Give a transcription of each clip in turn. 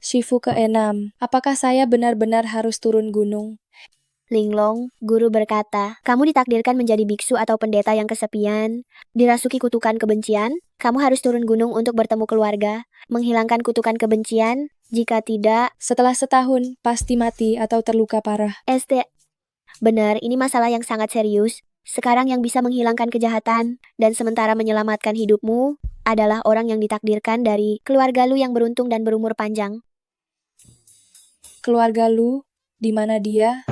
Shifu ke-6. Apakah saya benar-benar harus turun gunung? Linglong, guru berkata, kamu ditakdirkan menjadi biksu atau pendeta yang kesepian. Dirasuki kutukan kebencian, kamu harus turun gunung untuk bertemu keluarga, menghilangkan kutukan kebencian. Jika tidak, Setelah setahun, pasti mati atau terluka parah. benar, ini masalah yang sangat serius. Sekarang yang bisa menghilangkan kejahatan, dan sementara menyelamatkan hidupmu, adalah orang yang ditakdirkan dari keluarga Lu yang beruntung dan berumur panjang. Keluarga Lu, di mana dia?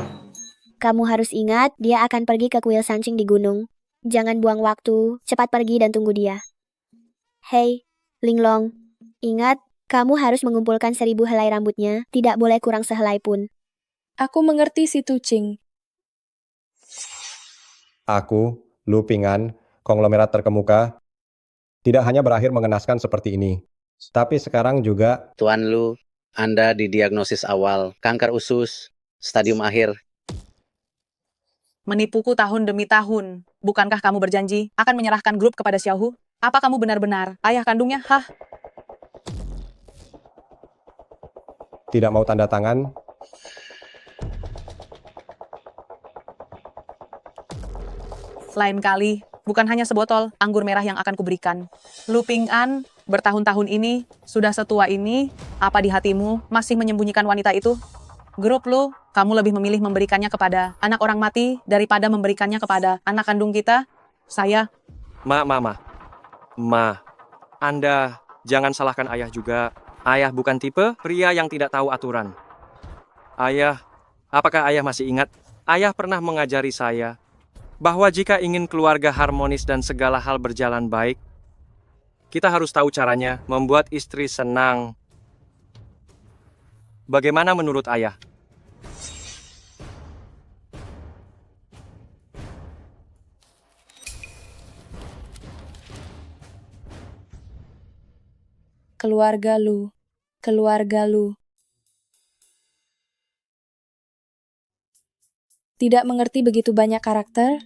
Kamu harus ingat, dia akan pergi ke kuil Sanqing di gunung. Jangan buang waktu, cepat pergi dan tunggu dia. Hei, Linglong, ingat, kamu harus mengumpulkan 1000 helai rambutnya, tidak boleh kurang sehelai pun. Aku mengerti si Tucing. Aku, Lu Pingan, konglomerat terkemuka, tidak hanya berakhir mengenaskan seperti ini, tapi sekarang juga Tuan Lu, Anda didiagnosis awal kanker usus, stadium akhir. Menipuku tahun demi tahun. Bukankah kamu berjanji akan menyerahkan grup kepada Xiaohu? Apa kamu benar-benar ayah kandungnya? Hah? tidak mau tanda tangan. Lain kali, bukan hanya sebotol anggur merah yang akan kuberikan. Lu Ping'an, bertahun-tahun ini, sudah setua ini, apa di hatimu masih menyembunyikan wanita itu? Grup Lu, kamu lebih memilih memberikannya kepada anak orang mati daripada memberikannya kepada anak kandung kita? Saya, Ma, Anda jangan salahkan ayah juga. Ayah bukan tipe pria yang tidak tahu aturan. Ayah, apakah ayah masih ingat? Ayah pernah mengajari saya bahwa jika ingin keluarga harmonis dan segala hal berjalan baik, kita harus tahu caranya membuat istri senang. Bagaimana menurut ayah? Keluarga Lu. Keluarga Lu. Tidak mengerti begitu banyak karakter,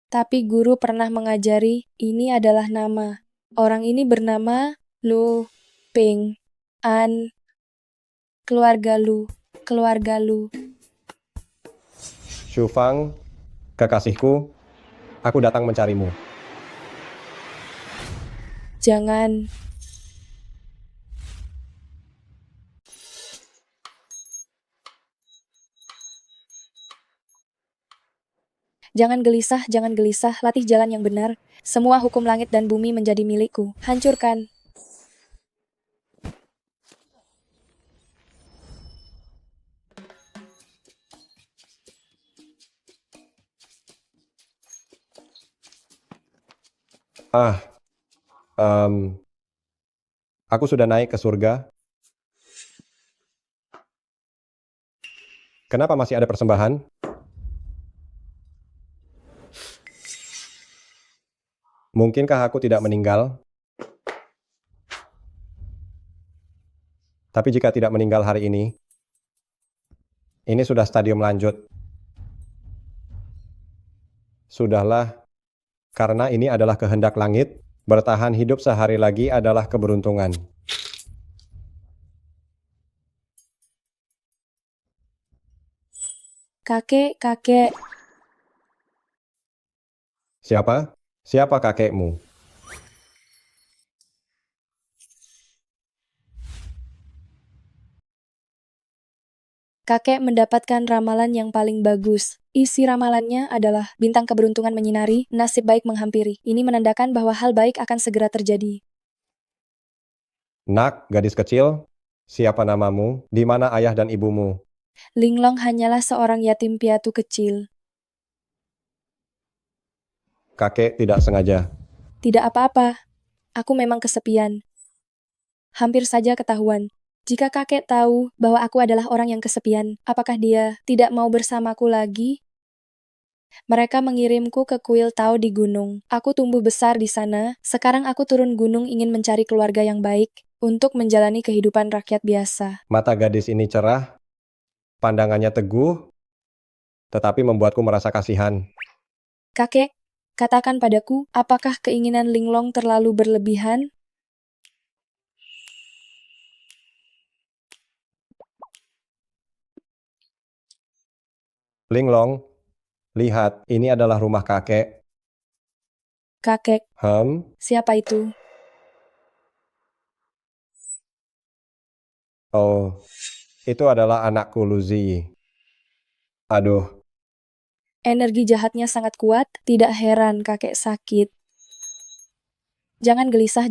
tapi guru pernah mengajari ini adalah nama. Orang ini bernama Lu Ping-an. Keluarga Lu. Keluarga Lu. Shufang, kekasihku, aku datang mencarimu. Jangan. Jangan gelisah, latih jalan yang benar. Semua hukum langit dan bumi menjadi milikku. Hancurkan. Em, aku sudah naik ke surga. Kenapa masih ada persembahan? Mungkinkah aku tidak meninggal? Tapi jika tidak meninggal hari ini sudah stadium lanjut. Sudahlah, karena ini adalah kehendak langit, bertahan hidup sehari lagi adalah keberuntungan. Kakek. Siapa? Siapa kakekmu? Kakek mendapatkan ramalan yang paling bagus. Isi ramalannya adalah bintang keberuntungan menyinari, nasib baik menghampiri. Ini menandakan bahwa hal baik akan segera terjadi. Nak, gadis kecil, siapa namamu? Di mana ayah dan ibumu? Linglong hanyalah seorang yatim piatu kecil. Kakek tidak sengaja. Tidak apa-apa. Aku memang kesepian. Hampir saja ketahuan. Jika kakek tahu bahwa aku adalah orang yang kesepian, apakah dia tidak mau bersamaku lagi? Mereka mengirimku ke kuil Tao di gunung. Aku tumbuh besar di sana. Sekarang aku turun gunung ingin mencari keluarga yang baik untuk menjalani kehidupan rakyat biasa. Mata gadis ini cerah, pandangannya teguh, tetapi membuatku merasa kasihan. Kakek, katakan padaku, apakah keinginan Linglong terlalu berlebihan? Linglong, lihat, ini adalah rumah kakek. Kakek, siapa itu? Oh, itu adalah anakku Luzi. Aduh, Energi jahatnya sangat kuat, tidak heran kakek sakit. Jangan gelisah,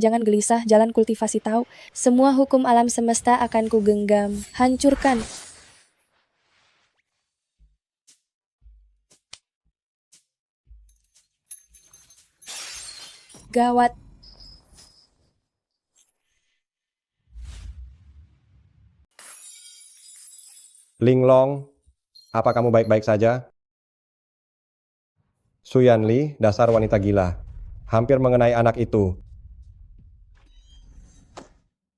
jalan kultivasi tahu. Semua hukum alam semesta akan kugenggam. Hancurkan. Gawat. Linglong, apa kamu baik-baik saja? Suyanli, dasar wanita gila. Hampir mengenai anak itu.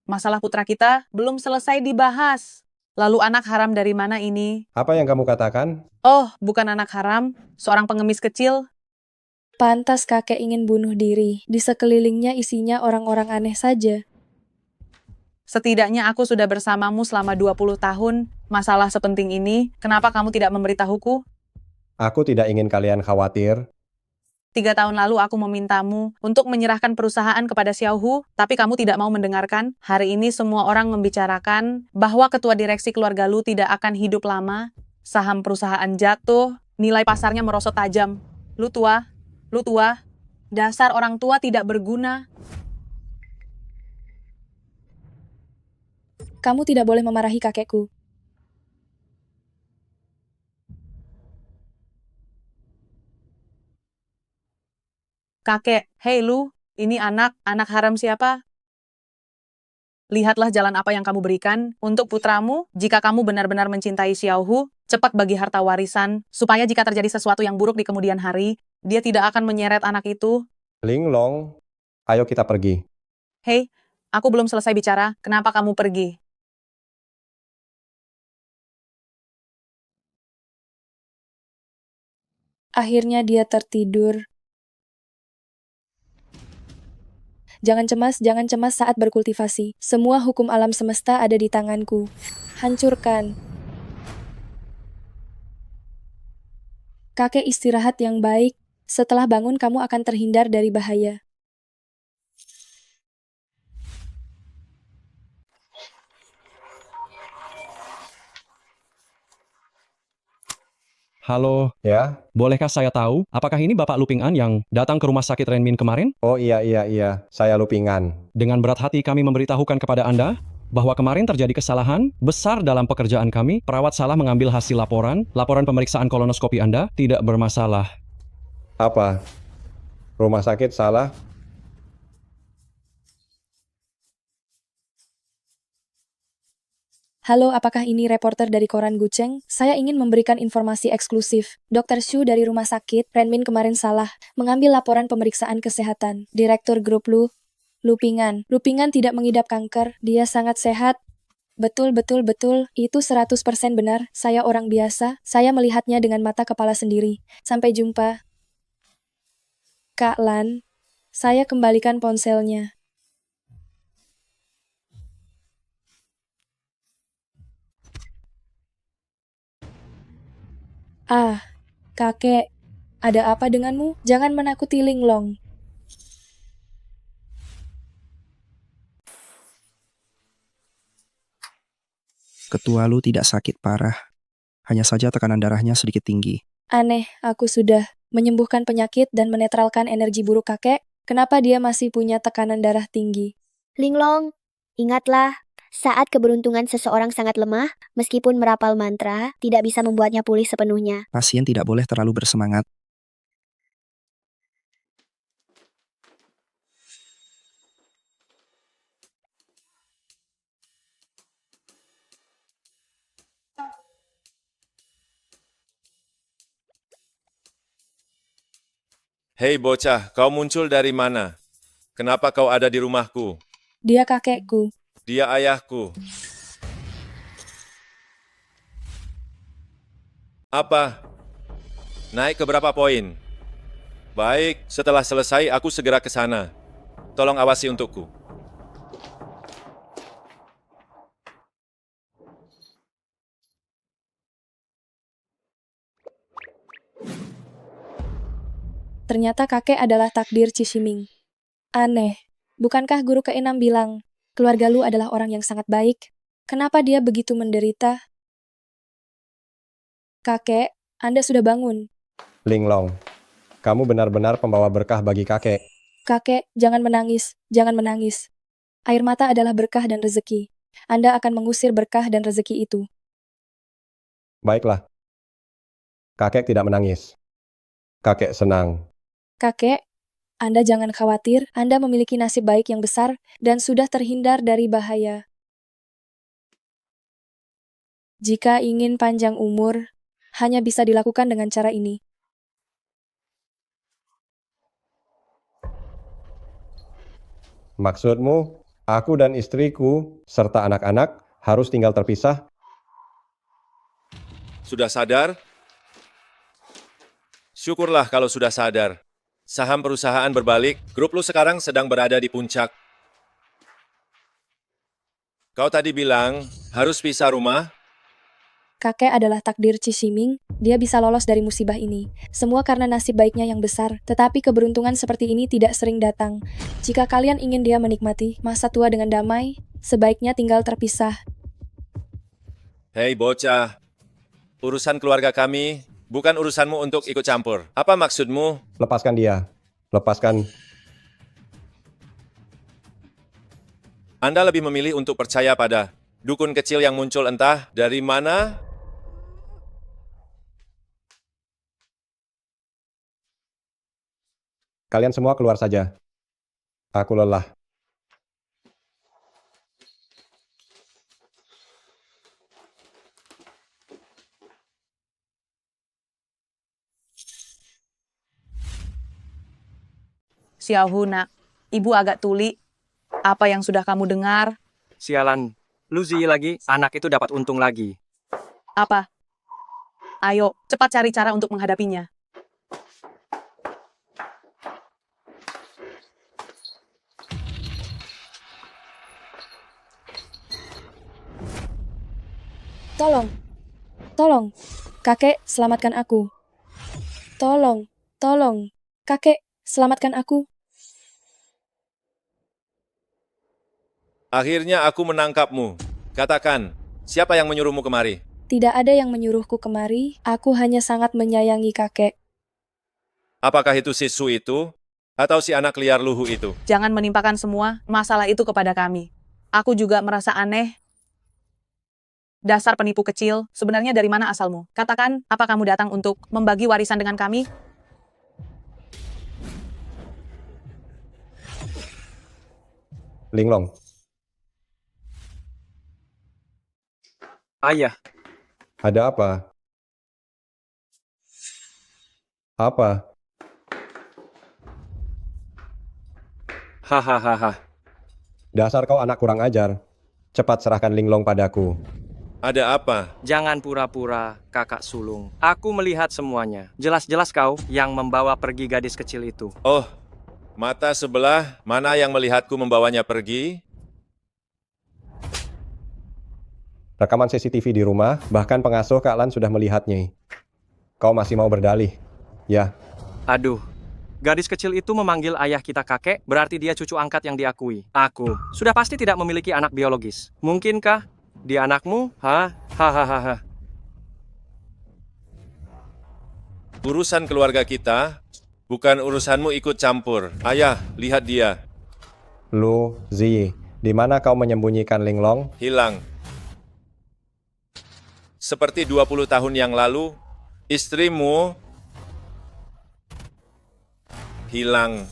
Masalah putra kita belum selesai dibahas. Lalu anak haram dari mana ini? Apa yang kamu katakan? Oh, bukan anak haram, seorang pengemis kecil. Pantas kakek ingin bunuh diri. Di sekelilingnya isinya orang-orang aneh saja. Setidaknya aku sudah bersamamu selama 20 tahun. Masalah sepenting ini, kenapa kamu tidak memberitahuku? Aku tidak ingin kalian khawatir. 3 tahun lalu aku memintamu untuk menyerahkan perusahaan kepada Xiaohu, tapi kamu tidak mau mendengarkan. Hari ini semua orang membicarakan bahwa ketua direksi keluarga Lu tidak akan hidup lama. Saham perusahaan jatuh, nilai pasarnya merosot tajam. Lu tua, dasar orang tua tidak berguna. Kamu tidak boleh memarahi kakekku. Kakek, hei Lu, ini anak haram siapa? Lihatlah jalan apa yang kamu berikan untuk putramu. Jika kamu benar-benar mencintai Xiaohu, cepat bagi harta warisan, supaya jika terjadi sesuatu yang buruk di kemudian hari, dia tidak akan menyeret anak itu. Linglong, ayo kita pergi. Hei, aku belum selesai bicara, kenapa kamu pergi? Akhirnya dia tertidur. Jangan cemas saat berkultivasi. Semua hukum alam semesta ada di tanganku. Hancurkan. Kakek istirahat yang baik. Setelah bangun kamu akan terhindar dari bahaya. Halo, Ya? bolehkah saya tahu, apakah ini Bapak Luping An yang datang ke rumah sakit Renmin kemarin? Oh iya, saya Lupingan. Dengan berat hati kami memberitahukan kepada Anda bahwa kemarin terjadi kesalahan besar dalam pekerjaan kami. Perawat salah mengambil hasil laporan pemeriksaan kolonoskopi Anda tidak bermasalah. Apa? Rumah sakit salah? Halo, apakah ini reporter dari koran Guceng? Saya ingin memberikan informasi eksklusif. Dr. Xu dari rumah sakit, Renmin kemarin salah mengambil laporan pemeriksaan kesehatan. Direktur grup Lupingan. Lupingan tidak mengidap kanker, dia sangat sehat. Betul, itu 100% benar. Saya orang biasa, saya melihatnya dengan mata kepala sendiri. Sampai jumpa. Kak Lan, saya kembalikan ponselnya. Ah, kakek, ada apa denganmu? Jangan menakuti Linglong. Ketua Lu tidak sakit parah, hanya saja tekanan darahnya sedikit tinggi. Aneh, aku sudah menyembuhkan penyakit dan menetralkan energi buruk kakek. Kenapa dia masih punya tekanan darah tinggi? Linglong, ingatlah, saat keberuntungan seseorang sangat lemah, meskipun merapal mantra, tidak bisa membuatnya pulih sepenuhnya. Pasien tidak boleh terlalu bersemangat. Hei bocah, kau muncul dari mana? Kenapa kau ada di rumahku? Dia kakekku. Dia ayahku. Apa? Naik ke berapa poin? Baik, setelah selesai aku segera ke sana. Tolong awasi untukku. Ternyata kakek adalah takdir Cishiming. Aneh, bukankah guru ke-6 bilang, keluarga Lu adalah orang yang sangat baik? Kenapa dia begitu menderita? Kakek, Anda sudah bangun. Linglong, kamu benar-benar pembawa berkah bagi kakek. Kakek, jangan menangis, jangan menangis. Air mata adalah berkah dan rezeki. Anda akan mengusir berkah dan rezeki itu. Baiklah. Kakek tidak menangis. Kakek senang. Kakek, Anda jangan khawatir, Anda memiliki nasib baik yang besar dan sudah terhindar dari bahaya. Jika ingin panjang umur, hanya bisa dilakukan dengan cara ini. Maksudmu, aku dan istriku, serta anak-anak, harus tinggal terpisah? Sudah sadar? Syukurlah kalau sudah sadar. Saham perusahaan berbalik, grup lu sekarang sedang berada di puncak. Kau tadi bilang harus pisah rumah? Kakek adalah takdir Cishiming, dia bisa lolos dari musibah ini. Semua karena nasib baiknya yang besar, tetapi keberuntungan seperti ini tidak sering datang. Jika kalian ingin dia menikmati masa tua dengan damai, sebaiknya tinggal terpisah. Hei bocah, urusan keluarga kami bukan urusanmu untuk ikut campur. Apa maksudmu? Lepaskan dia. Lepaskan. Anda lebih memilih untuk percaya pada dukun kecil yang muncul entah dari mana? Kalian semua keluar saja. Aku lelah. Xiaohu nak, ibu agak tuli. Apa yang sudah kamu dengar? Sialan, Luzi lagi, anak itu dapat untung lagi. Apa? Ayo, cepat cari cara untuk menghadapinya. Tolong, tolong, kakek, selamatkan aku. Tolong, tolong, kakek, selamatkan aku. Akhirnya aku menangkapmu. Katakan, siapa yang menyuruhmu kemari? Tidak ada yang menyuruhku kemari, aku hanya sangat menyayangi kakek. Apakah itu si Su itu? Atau si anak liar luhu itu? Jangan menimpakan semua masalah itu kepada kami. Aku juga merasa aneh. Dasar penipu kecil, sebenarnya dari mana asalmu? Katakan, apa kamu datang untuk membagi warisan dengan kami? Linglong, Ayah, ada apa? Apa? hahaha. Dasar kau anak kurang ajar. Cepat serahkan Linglong padaku. Ada apa? Jangan pura-pura, kakak sulung. Aku melihat semuanya. Jelas-jelas kau yang membawa pergi gadis kecil itu. Oh, mata sebelah, mana yang melihatku membawanya pergi? Rekaman CCTV di rumah, bahkan pengasuh Kak Lan sudah melihatnya. Kau masih mau berdalih? Ya, Aduh, gadis kecil itu memanggil ayah kita kakek, berarti dia cucu angkat yang diakui. Aku sudah pasti tidak memiliki anak biologis. Mungkinkah dia anakmu? Hahaha. Urusan keluarga kita, bukan urusanmu ikut campur. Ayah, lihat dia. Lu, Ziyi, di mana kau menyembunyikan Linglong? Hilang. Seperti 20 tahun yang lalu, istrimu hilang.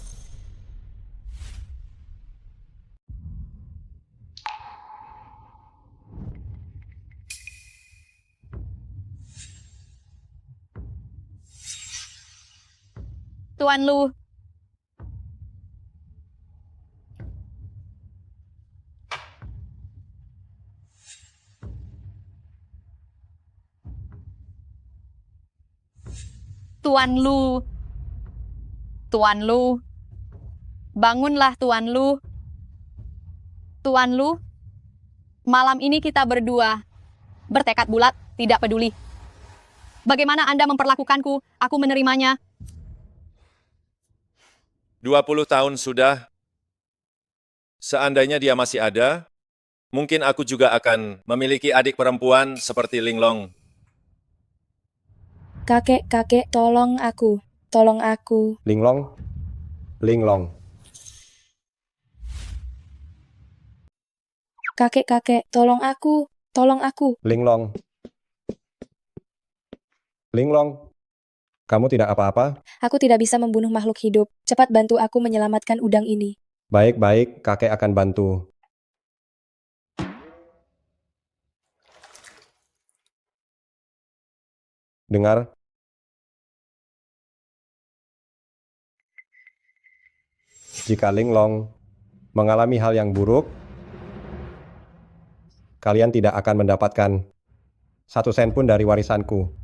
Tuan Lu. Tuan Lu. Tuan Lu. Bangunlah Tuan Lu. Tuan Lu. Malam ini kita berdua bertekad bulat, tidak peduli. Bagaimana Anda memperlakukanku, aku menerimanya. 20 tahun sudah. Seandainya dia masih ada, mungkin aku juga akan memiliki adik perempuan seperti Linglong. Kakek, tolong aku. Tolong aku. Linglong, Linglong. Kakek, tolong aku. Tolong aku. Linglong. Linglong, kamu tidak apa-apa? Aku tidak bisa membunuh makhluk hidup. Cepat bantu aku menyelamatkan udang ini. Baik-baik, kakek akan bantu. Dengar, jika Linglong mengalami hal yang buruk, kalian tidak akan mendapatkan 1 sen pun dari warisanku.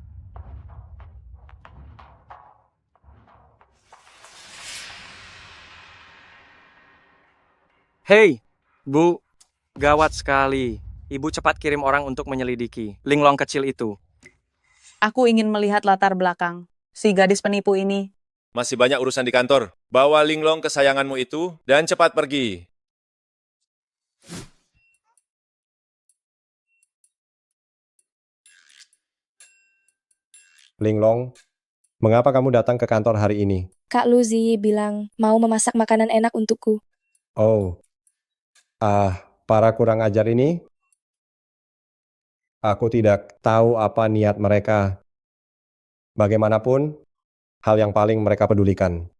Hei, Bu, gawat sekali. Ibu cepat kirim orang untuk menyelidiki Linglong kecil itu. Aku ingin melihat latar belakang si gadis penipu ini. Masih banyak urusan di kantor. Bawa Linglong kesayanganmu itu dan cepat pergi. Linglong, mengapa kamu datang ke kantor hari ini? Kak Luzi bilang mau memasak makanan enak untukku. Oh, para kurang ajar ini, aku tidak tahu apa niat mereka. Bagaimanapun, hal yang paling mereka pedulikan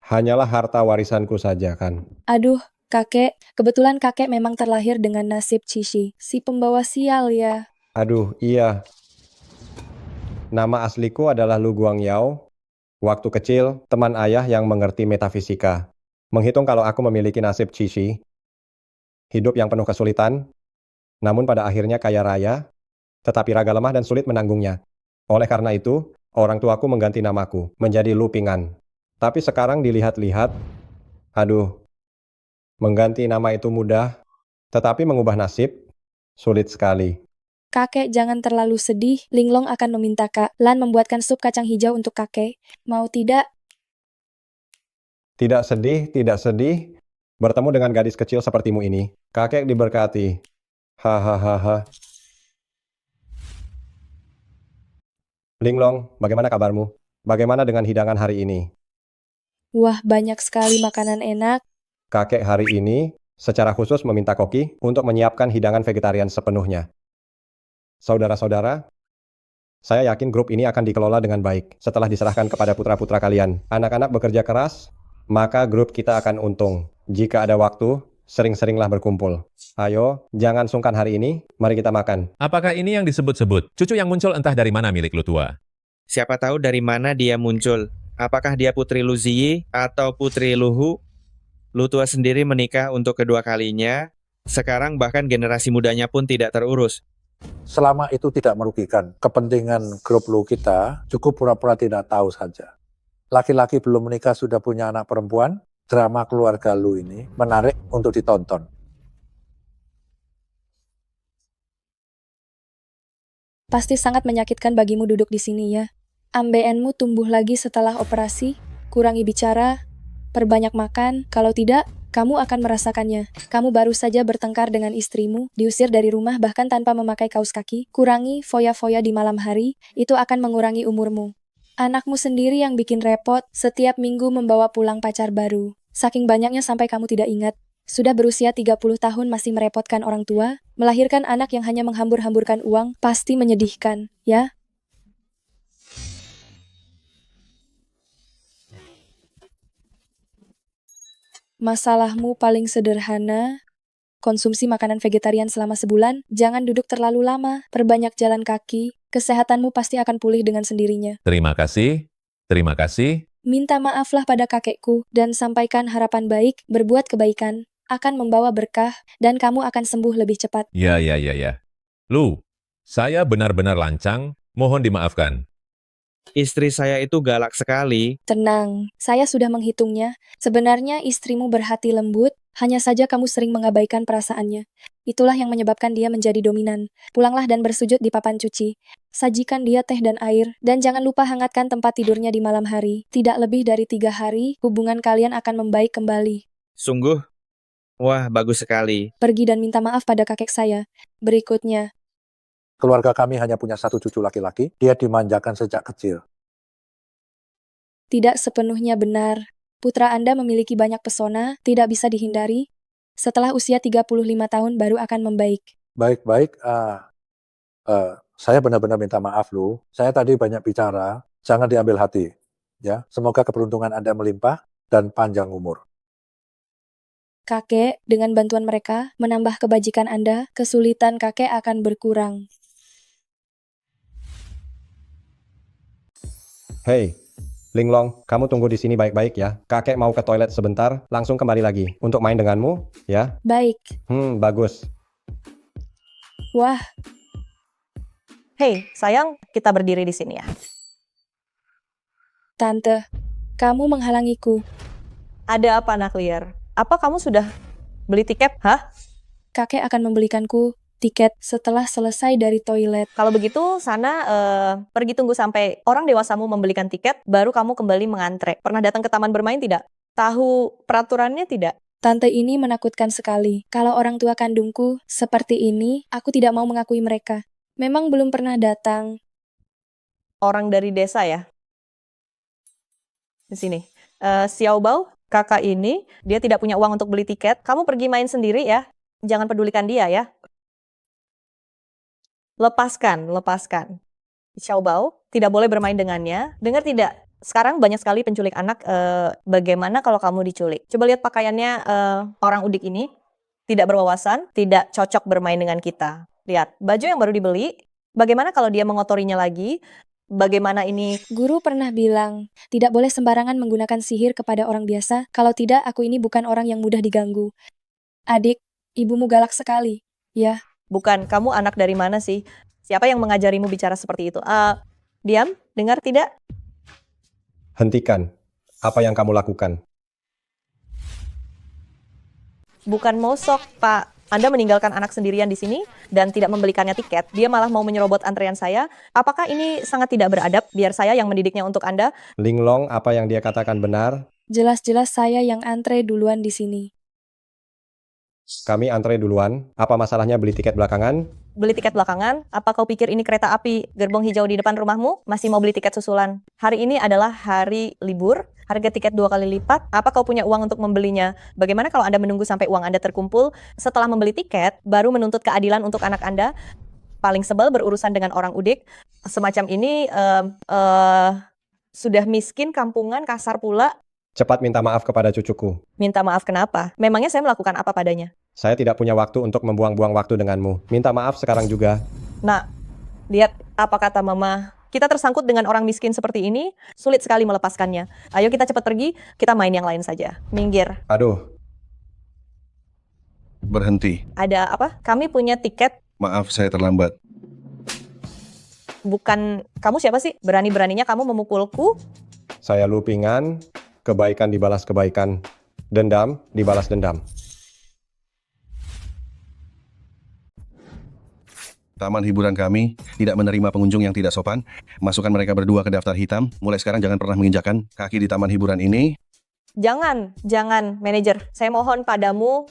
hanyalah harta warisanku saja kan. Aduh, kakek. Kebetulan kakek memang terlahir dengan nasib Cici. Si pembawa sial ya. Aduh, iya. Nama asliku adalah Lu Guangyao. Waktu kecil, teman ayah yang mengerti metafisika menghitung kalau aku memiliki nasib Cici, hidup yang penuh kesulitan, namun pada akhirnya kaya raya, tetapi raga lemah dan sulit menanggungnya. Oleh karena itu, orang tuaku mengganti namaku menjadi Lu Ping'an. Tapi sekarang dilihat-lihat, aduh, mengganti nama itu mudah, tetapi mengubah nasib sulit sekali. Kakek jangan terlalu sedih. Linglong akan meminta Kak Lan membuatkan sup kacang hijau untuk kakek. Mau tidak? Tidak sedih, bertemu dengan gadis kecil sepertimu ini. Kakek diberkati. Hahaha. Linglong, bagaimana kabarmu? Bagaimana dengan hidangan hari ini? Wah, banyak sekali makanan enak. Kakek hari ini secara khusus meminta Koki untuk menyiapkan hidangan vegetarian sepenuhnya. Saudara-saudara, saya yakin grup ini akan dikelola dengan baik setelah diserahkan kepada putra-putra kalian. Anak-anak bekerja keras, maka grup kita akan untung. Jika ada waktu, sering-seringlah berkumpul. Ayo, jangan sungkan hari ini, mari kita makan. Apakah ini yang disebut-sebut cucu yang muncul entah dari mana milik Lu Tua? Siapa tahu dari mana dia muncul. Apakah dia putri Lu Ziyi atau putri Luhu? Lu Tua sendiri menikah untuk kedua kalinya. Sekarang bahkan generasi mudanya pun tidak terurus. Selama itu tidak merugikan kepentingan grup Lu kita, cukup pura-pura tidak tahu saja. Laki-laki belum menikah sudah punya anak perempuan, drama keluarga Lu ini menarik untuk ditonton. Pasti sangat menyakitkan bagimu duduk di sini ya. Ambeanmu tumbuh lagi setelah operasi, kurangi bicara, perbanyak makan, kalau tidak, kamu akan merasakannya. Kamu baru saja bertengkar dengan istrimu, diusir dari rumah bahkan tanpa memakai kaus kaki, kurangi foya-foya di malam hari, itu akan mengurangi umurmu. Anakmu sendiri yang bikin repot, setiap minggu membawa pulang pacar baru. Saking banyaknya sampai kamu tidak ingat. Sudah berusia 30 tahun masih merepotkan orang tua, melahirkan anak yang hanya menghambur-hamburkan uang, pasti menyedihkan, ya? Masalahmu paling sederhana, konsumsi makanan vegetarian selama sebulan, jangan duduk terlalu lama, perbanyak jalan kaki, kesehatanmu pasti akan pulih dengan sendirinya. Terima kasih. Terima kasih. Minta maaflah pada kakekku, dan sampaikan harapan baik, berbuat kebaikan, akan membawa berkah, dan kamu akan sembuh lebih cepat. Ya. Lu, saya benar-benar lancang, mohon dimaafkan. Istri saya itu galak sekali. Tenang, saya sudah menghitungnya. Sebenarnya istrimu berhati lembut, hanya saja kamu sering mengabaikan perasaannya. Itulah yang menyebabkan dia menjadi dominan. Pulanglah dan bersujud di papan cuci. Sajikan dia teh dan air, dan jangan lupa hangatkan tempat tidurnya di malam hari. Tidak lebih dari 3 hari, hubungan kalian akan membaik kembali. Sungguh? Wah, bagus sekali. Pergi dan minta maaf pada kakek saya. Berikutnya, Keluarga kami hanya punya satu cucu laki-laki, dia dimanjakan sejak kecil. tidak sepenuhnya benar. Putra Anda memiliki banyak pesona, tidak bisa dihindari. Setelah usia 35 tahun baru akan membaik. Baik-baik, saya benar-benar minta maaf loh. Saya tadi banyak bicara, jangan diambil hati. Ya, semoga keberuntungan Anda melimpah dan panjang umur. Kakek, dengan bantuan mereka, menambah kebajikan Anda, kesulitan kakek akan berkurang. Hei, Linglong, kamu tunggu di sini baik-baik ya. Kakek mau ke toilet sebentar, langsung kembali lagi. Untuk main denganmu, ya? Baik. Bagus. Wah, Hei, sayang, kita berdiri di sini ya. Tante, kamu menghalangiku. Ada apa, Naklier? Apa kamu sudah beli tiket? Hah? Kakek akan membelikanku tiket setelah selesai dari toilet. Kalau begitu, sana pergi tunggu sampai orang dewasamu membelikan tiket, baru kamu kembali mengantre. Pernah datang ke taman bermain tidak? Tahu peraturannya tidak? Tante ini menakutkan sekali. Kalau orang tua kandungku seperti ini, aku tidak mau mengakui mereka. Memang belum pernah datang. Orang dari desa ya? Di sini. Xiaobao, kakak ini, dia tidak punya uang untuk beli tiket. Kamu pergi main sendiri ya. Jangan pedulikan dia ya. Lepaskan. Xiaobao, tidak boleh bermain dengannya. Dengar tidak? Sekarang banyak sekali penculik anak. Bagaimana kalau kamu diculik? Coba lihat pakaiannya orang udik ini. Tidak berwawasan, tidak cocok bermain dengan kita. Lihat, baju yang baru dibeli. Bagaimana kalau dia mengotorinya lagi? Bagaimana ini? Guru pernah bilang, tidak boleh sembarangan menggunakan sihir kepada orang biasa. Kalau tidak, aku ini bukan orang yang mudah diganggu. Adik, ibumu galak sekali. Ya. Bukan, kamu anak dari mana sih? Siapa yang mengajarimu bicara seperti itu? Diam, dengar tidak? Hentikan. Apa yang kamu lakukan? Bukan mosok, Pak. Anda meninggalkan anak sendirian di sini dan tidak membelikannya tiket. Dia malah mau menyerobot antrean saya. Apakah ini sangat tidak beradab? Biar saya yang mendidiknya untuk Anda. Linglong, apa yang dia katakan benar? Jelas-jelas saya yang antre duluan di sini. Kami antre duluan. Apa masalahnya beli tiket belakangan? Beli tiket belakangan? Apa kau pikir ini kereta api gerbong hijau di depan rumahmu? Masih mau beli tiket susulan? Hari ini adalah hari libur. Harga tiket 2 kali lipat. Apa kau punya uang untuk membelinya? Bagaimana kalau Anda menunggu sampai uang Anda terkumpul? Setelah membeli tiket, baru menuntut keadilan untuk anak Anda? Paling sebel berurusan dengan orang udik. Semacam ini sudah miskin, kampungan, kasar pula. Cepat minta maaf kepada cucuku. Minta maaf kenapa? Memangnya saya melakukan apa padanya? Saya tidak punya waktu untuk membuang-buang waktu denganmu. Minta maaf sekarang juga. Nah, lihat apa kata mama. Kita tersangkut dengan orang miskin seperti ini, sulit sekali melepaskannya. Ayo kita cepat pergi, kita main yang lain saja. Minggir. Aduh. Berhenti. Ada apa? Kami punya tiket. Maaf, saya terlambat. Bukan, kamu siapa sih? Berani-beraninya kamu memukulku? Saya lupingan, kebaikan dibalas kebaikan, dendam dibalas dendam. Taman hiburan kami tidak menerima pengunjung yang tidak sopan. Masukkan mereka berdua ke daftar hitam. Mulai sekarang jangan pernah menginjakan kaki di taman hiburan ini. Jangan, manajer. Saya mohon padamu.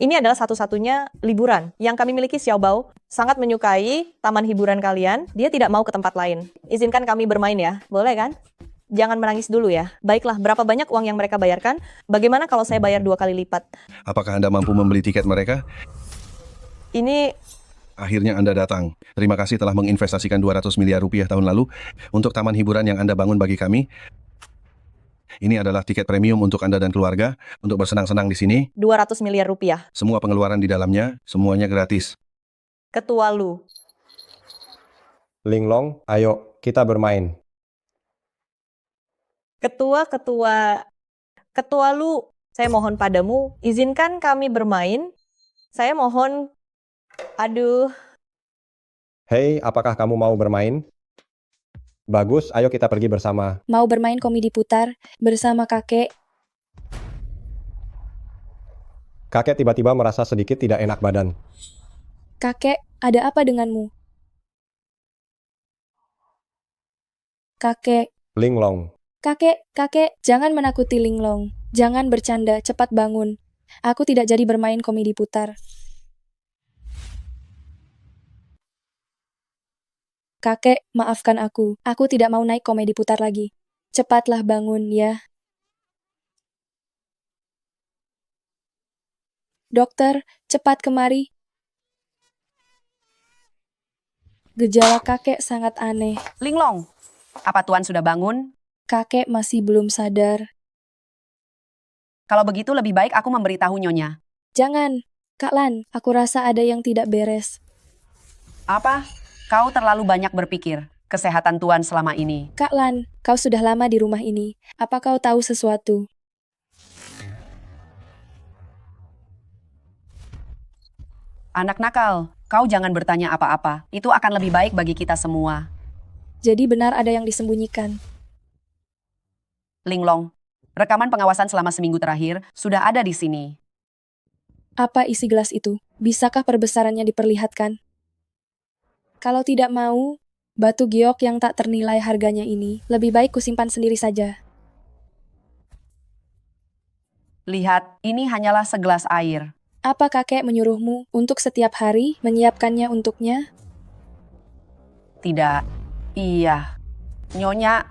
Ini adalah satu-satunya liburan yang kami miliki. Xiaobao sangat menyukai taman hiburan kalian. Dia tidak mau ke tempat lain. Izinkan kami bermain ya. Boleh kan? Jangan menangis dulu ya. Baiklah, berapa banyak uang yang mereka bayarkan? Bagaimana kalau saya bayar 2 kali lipat? Apakah Anda mampu membeli tiket mereka? Ini Akhirnya Anda datang. Terima kasih telah menginvestasikan 200 miliar rupiah tahun lalu untuk taman hiburan yang Anda bangun bagi kami. Ini adalah tiket premium untuk Anda dan keluarga untuk bersenang-senang di sini. 200 miliar rupiah. Semua pengeluaran di dalamnya, semuanya gratis. Ketua Lu. Linglong, ayo kita bermain. Ketua Lu, saya mohon padamu, izinkan kami bermain. Saya mohon. Aduh. Hei, apakah kamu mau bermain? Bagus, ayo kita pergi bersama. Mau bermain komedi putar bersama kakek. Kakek tiba-tiba merasa sedikit tidak enak badan. Kakek, ada apa denganmu? Kakek, Linglong, kakek, jangan menakuti Linglong. Jangan bercanda, cepat bangun. Aku tidak jadi bermain komedi putar. Kakek, maafkan aku. Aku tidak mau naik komedi putar lagi. Cepatlah bangun, ya. Dokter, cepat kemari. Gejala kakek sangat aneh. Linglong, apa Tuan sudah bangun? Kakek masih belum sadar. Kalau begitu lebih baik aku memberitahu Nyonya. Jangan, Kak Lan, aku rasa ada yang tidak beres. Apa? Kau terlalu banyak berpikir. Kesehatan Tuan selama ini. Kak Lan, kau sudah lama di rumah ini. Apa kau tahu sesuatu? Anak nakal, kau jangan bertanya apa-apa. Itu akan lebih baik bagi kita semua. Jadi benar ada yang disembunyikan. Linglong, rekaman pengawasan selama seminggu terakhir sudah ada di sini. Apa isi gelas itu? Bisakah perbesarannya diperlihatkan? Kalau tidak mau, batu giok yang tak ternilai harganya ini, lebih baik kusimpan sendiri saja. Lihat, ini hanyalah segelas air. Apa kakek menyuruhmu untuk setiap hari menyiapkannya untuknya? Tidak. Iya. Nyonya,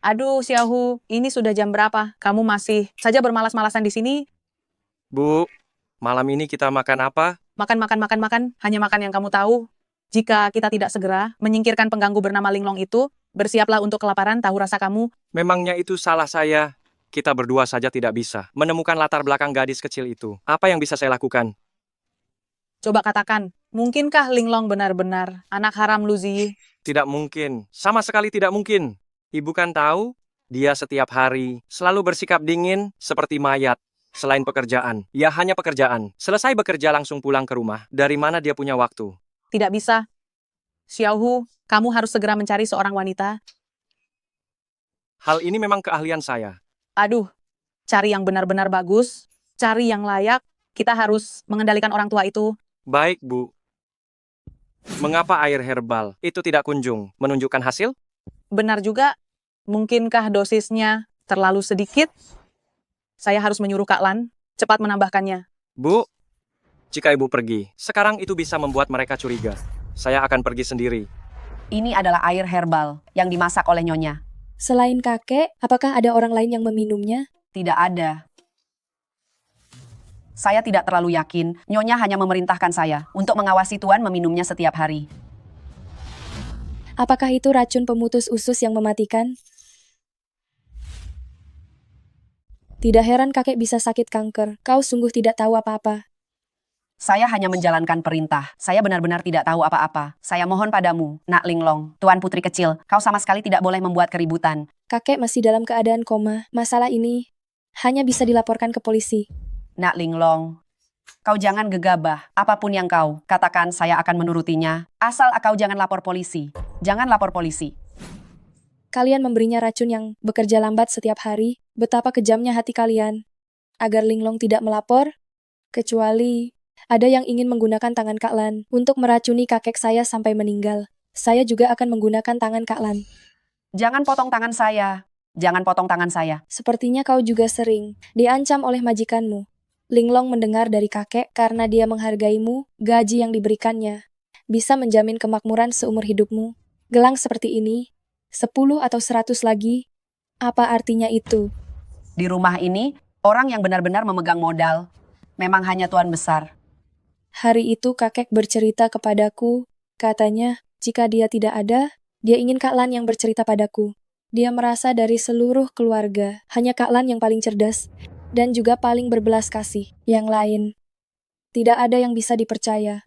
Aduh, Xiaohu, ini sudah jam berapa? Kamu masih saja bermalas-malasan di sini? Bu, malam ini kita makan apa? Makan, hanya makan yang kamu tahu. Jika kita tidak segera menyingkirkan pengganggu bernama Linglong itu, bersiaplah untuk kelaparan, tahu rasa kamu. Memangnya itu salah saya? Kita berdua saja tidak bisa menemukan latar belakang gadis kecil itu. Apa yang bisa saya lakukan? Coba katakan, mungkinkah Linglong benar-benar anak haram Lu Ziyi? Tidak mungkin. Sama sekali tidak mungkin. Ibu kan tahu, dia setiap hari selalu bersikap dingin seperti mayat. Selain pekerjaan, ya hanya pekerjaan. Selesai bekerja langsung pulang ke rumah. Dari mana dia punya waktu? Tidak bisa. Xiaohu, kamu harus segera mencari seorang wanita. Hal ini memang keahlian saya. Aduh, cari yang benar-benar bagus, cari yang layak. Kita harus mengendalikan orang tua itu. Baik, Bu. Mengapa air herbal itu tidak kunjung menunjukkan hasil? Benar juga, mungkinkah dosisnya terlalu sedikit? Saya harus menyuruh Kak Lan cepat menambahkannya. Bu, jika Ibu pergi, sekarang itu bisa membuat mereka curiga. Saya akan pergi sendiri. ini adalah air herbal yang dimasak oleh Nyonya. Selain kakek, apakah ada orang lain yang meminumnya? Tidak ada. Saya tidak terlalu yakin, Nyonya hanya memerintahkan saya untuk mengawasi Tuan meminumnya setiap hari. Apakah itu racun pemutus usus yang mematikan? Tidak heran kakek bisa sakit kanker. Kau sungguh tidak tahu apa-apa. Saya hanya menjalankan perintah. Saya benar-benar tidak tahu apa-apa. Saya mohon padamu, Nak Linglong, Tuan Putri kecil, kau sama sekali tidak boleh membuat keributan. Kakek masih dalam keadaan koma. Masalah ini hanya bisa dilaporkan ke polisi. Nak Linglong, kau jangan gegabah. Apapun yang kau katakan, saya akan menurutinya. Asal kau jangan lapor polisi. Jangan lapor polisi. Kalian memberinya racun yang bekerja lambat setiap hari. Betapa kejamnya hati kalian. Agar Linglong tidak melapor, kecuali ada yang ingin menggunakan tangan Kak Lan untuk meracuni kakek saya sampai meninggal. Saya juga akan menggunakan tangan Kak Lan. Jangan potong tangan saya. Jangan potong tangan saya. Sepertinya kau juga sering diancam oleh majikanmu. Linglong mendengar dari kakek karena dia menghargaimu, gaji yang diberikannya bisa menjamin kemakmuran seumur hidupmu. Gelang seperti ini, 10 atau 100 lagi, apa artinya itu? Di rumah ini, orang yang benar-benar memegang modal memang hanya Tuan besar. Hari itu kakek bercerita kepadaku, katanya jika dia tidak ada, dia ingin Kak Lan yang bercerita padaku. Dia merasa dari seluruh keluarga, hanya Kak Lan yang paling cerdas dan juga paling berbelas kasih. Yang lain, tidak ada yang bisa dipercaya.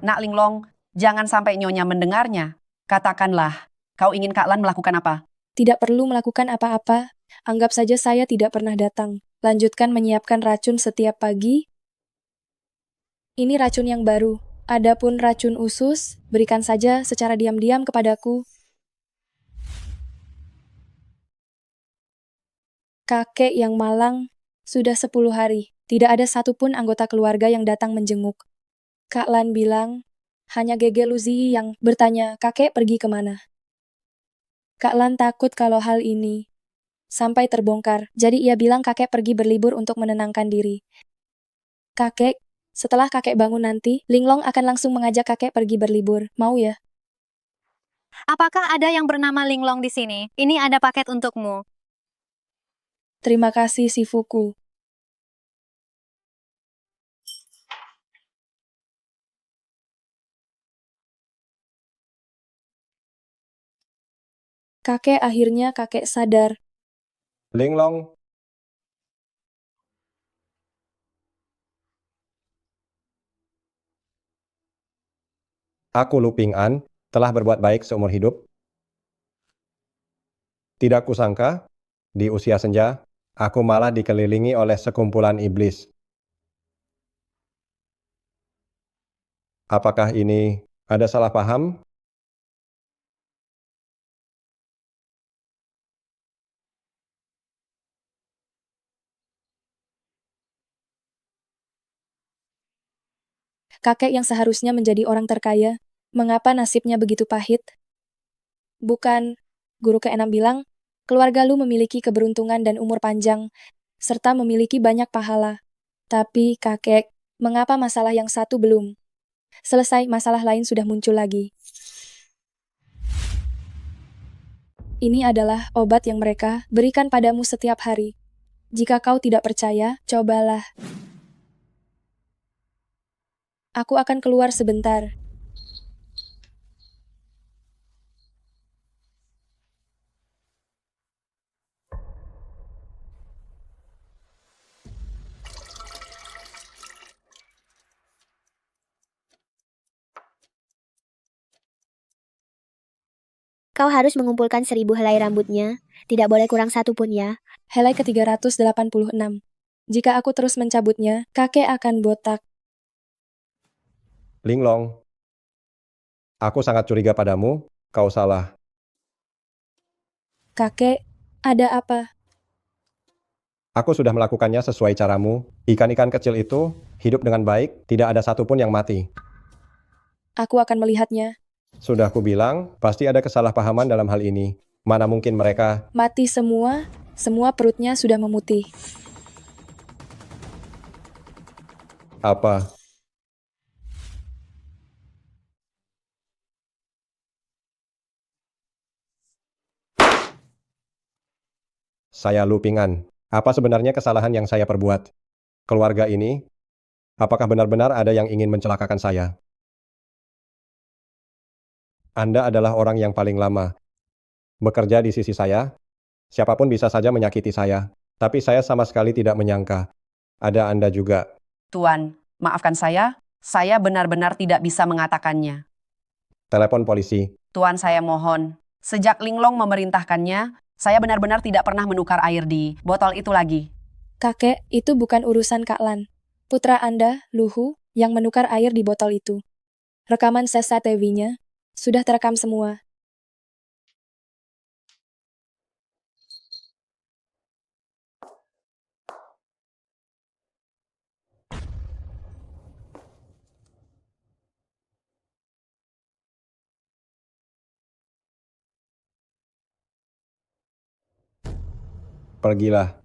Nak Linglong, jangan sampai Nyonya mendengarnya. Katakanlah, kau ingin Kak Lan melakukan apa? Tidak perlu melakukan apa-apa, anggap saja saya tidak pernah datang. Lanjutkan menyiapkan racun setiap pagi. Ini racun yang baru. Adapun racun usus, berikan saja secara diam-diam kepadaku. Kakek yang malang, sudah 10 hari. Tidak ada satupun anggota keluarga yang datang menjenguk. Kak Lan bilang, hanya Gege Luzi yang bertanya kakek pergi kemana. Kak Lan takut kalau hal ini sampai terbongkar, jadi ia bilang kakek pergi berlibur untuk menenangkan diri. Kakek, setelah kakek bangun nanti, Linglong akan langsung mengajak kakek pergi berlibur. Mau ya? Apakah ada yang bernama Linglong di sini? Ini ada paket untukmu. Terima kasih si Fuku. Akhirnya kakek sadar. Linglong, aku Lu Ping An, telah berbuat baik seumur hidup. Tidak kusangka, di usia senja, aku malah dikelilingi oleh sekumpulan iblis. Apakah ini ada salah paham? Kakek yang seharusnya menjadi orang terkaya, mengapa nasibnya begitu pahit? Bukan, guru keenam bilang, keluarga Lu memiliki keberuntungan dan umur panjang, serta memiliki banyak pahala. Tapi kakek, mengapa masalah yang satu belum selesai, masalah lain sudah muncul lagi? Ini adalah obat yang mereka berikan padamu setiap hari. Jika kau tidak percaya, cobalah. Aku akan keluar sebentar. Kau harus mengumpulkan 1000 helai rambutnya. Tidak boleh kurang satu pun ya. Helai ke-386. Jika aku terus mencabutnya, kakek akan botak. Linglong, aku sangat curiga padamu, kau salah. Kakek, ada apa? Aku sudah melakukannya sesuai caramu. Ikan-ikan kecil itu hidup dengan baik, tidak ada satupun yang mati. Aku akan melihatnya. Sudah kubilang, pasti ada kesalahpahaman dalam hal ini. Mana mungkin mereka Mati semua perutnya sudah memutih. apa? Saya Lu Ping An. Apa sebenarnya kesalahan yang saya perbuat? Keluarga ini, apakah benar-benar ada yang ingin mencelakakan saya? Anda adalah orang yang paling lama bekerja di sisi saya. Siapapun bisa saja menyakiti saya. Tapi saya sama sekali tidak menyangka. Ada Anda juga. Tuan, maafkan saya benar-benar tidak bisa mengatakannya. Telepon polisi. Tuan, saya mohon. Sejak Linglong memerintahkannya, saya benar-benar tidak pernah menukar air di botol itu lagi. Kakek, itu bukan urusan Kak Lan. Putra Anda, Luhu, yang menukar air di botol itu. Rekaman CCTV-nya sudah terekam semua. Pergilah.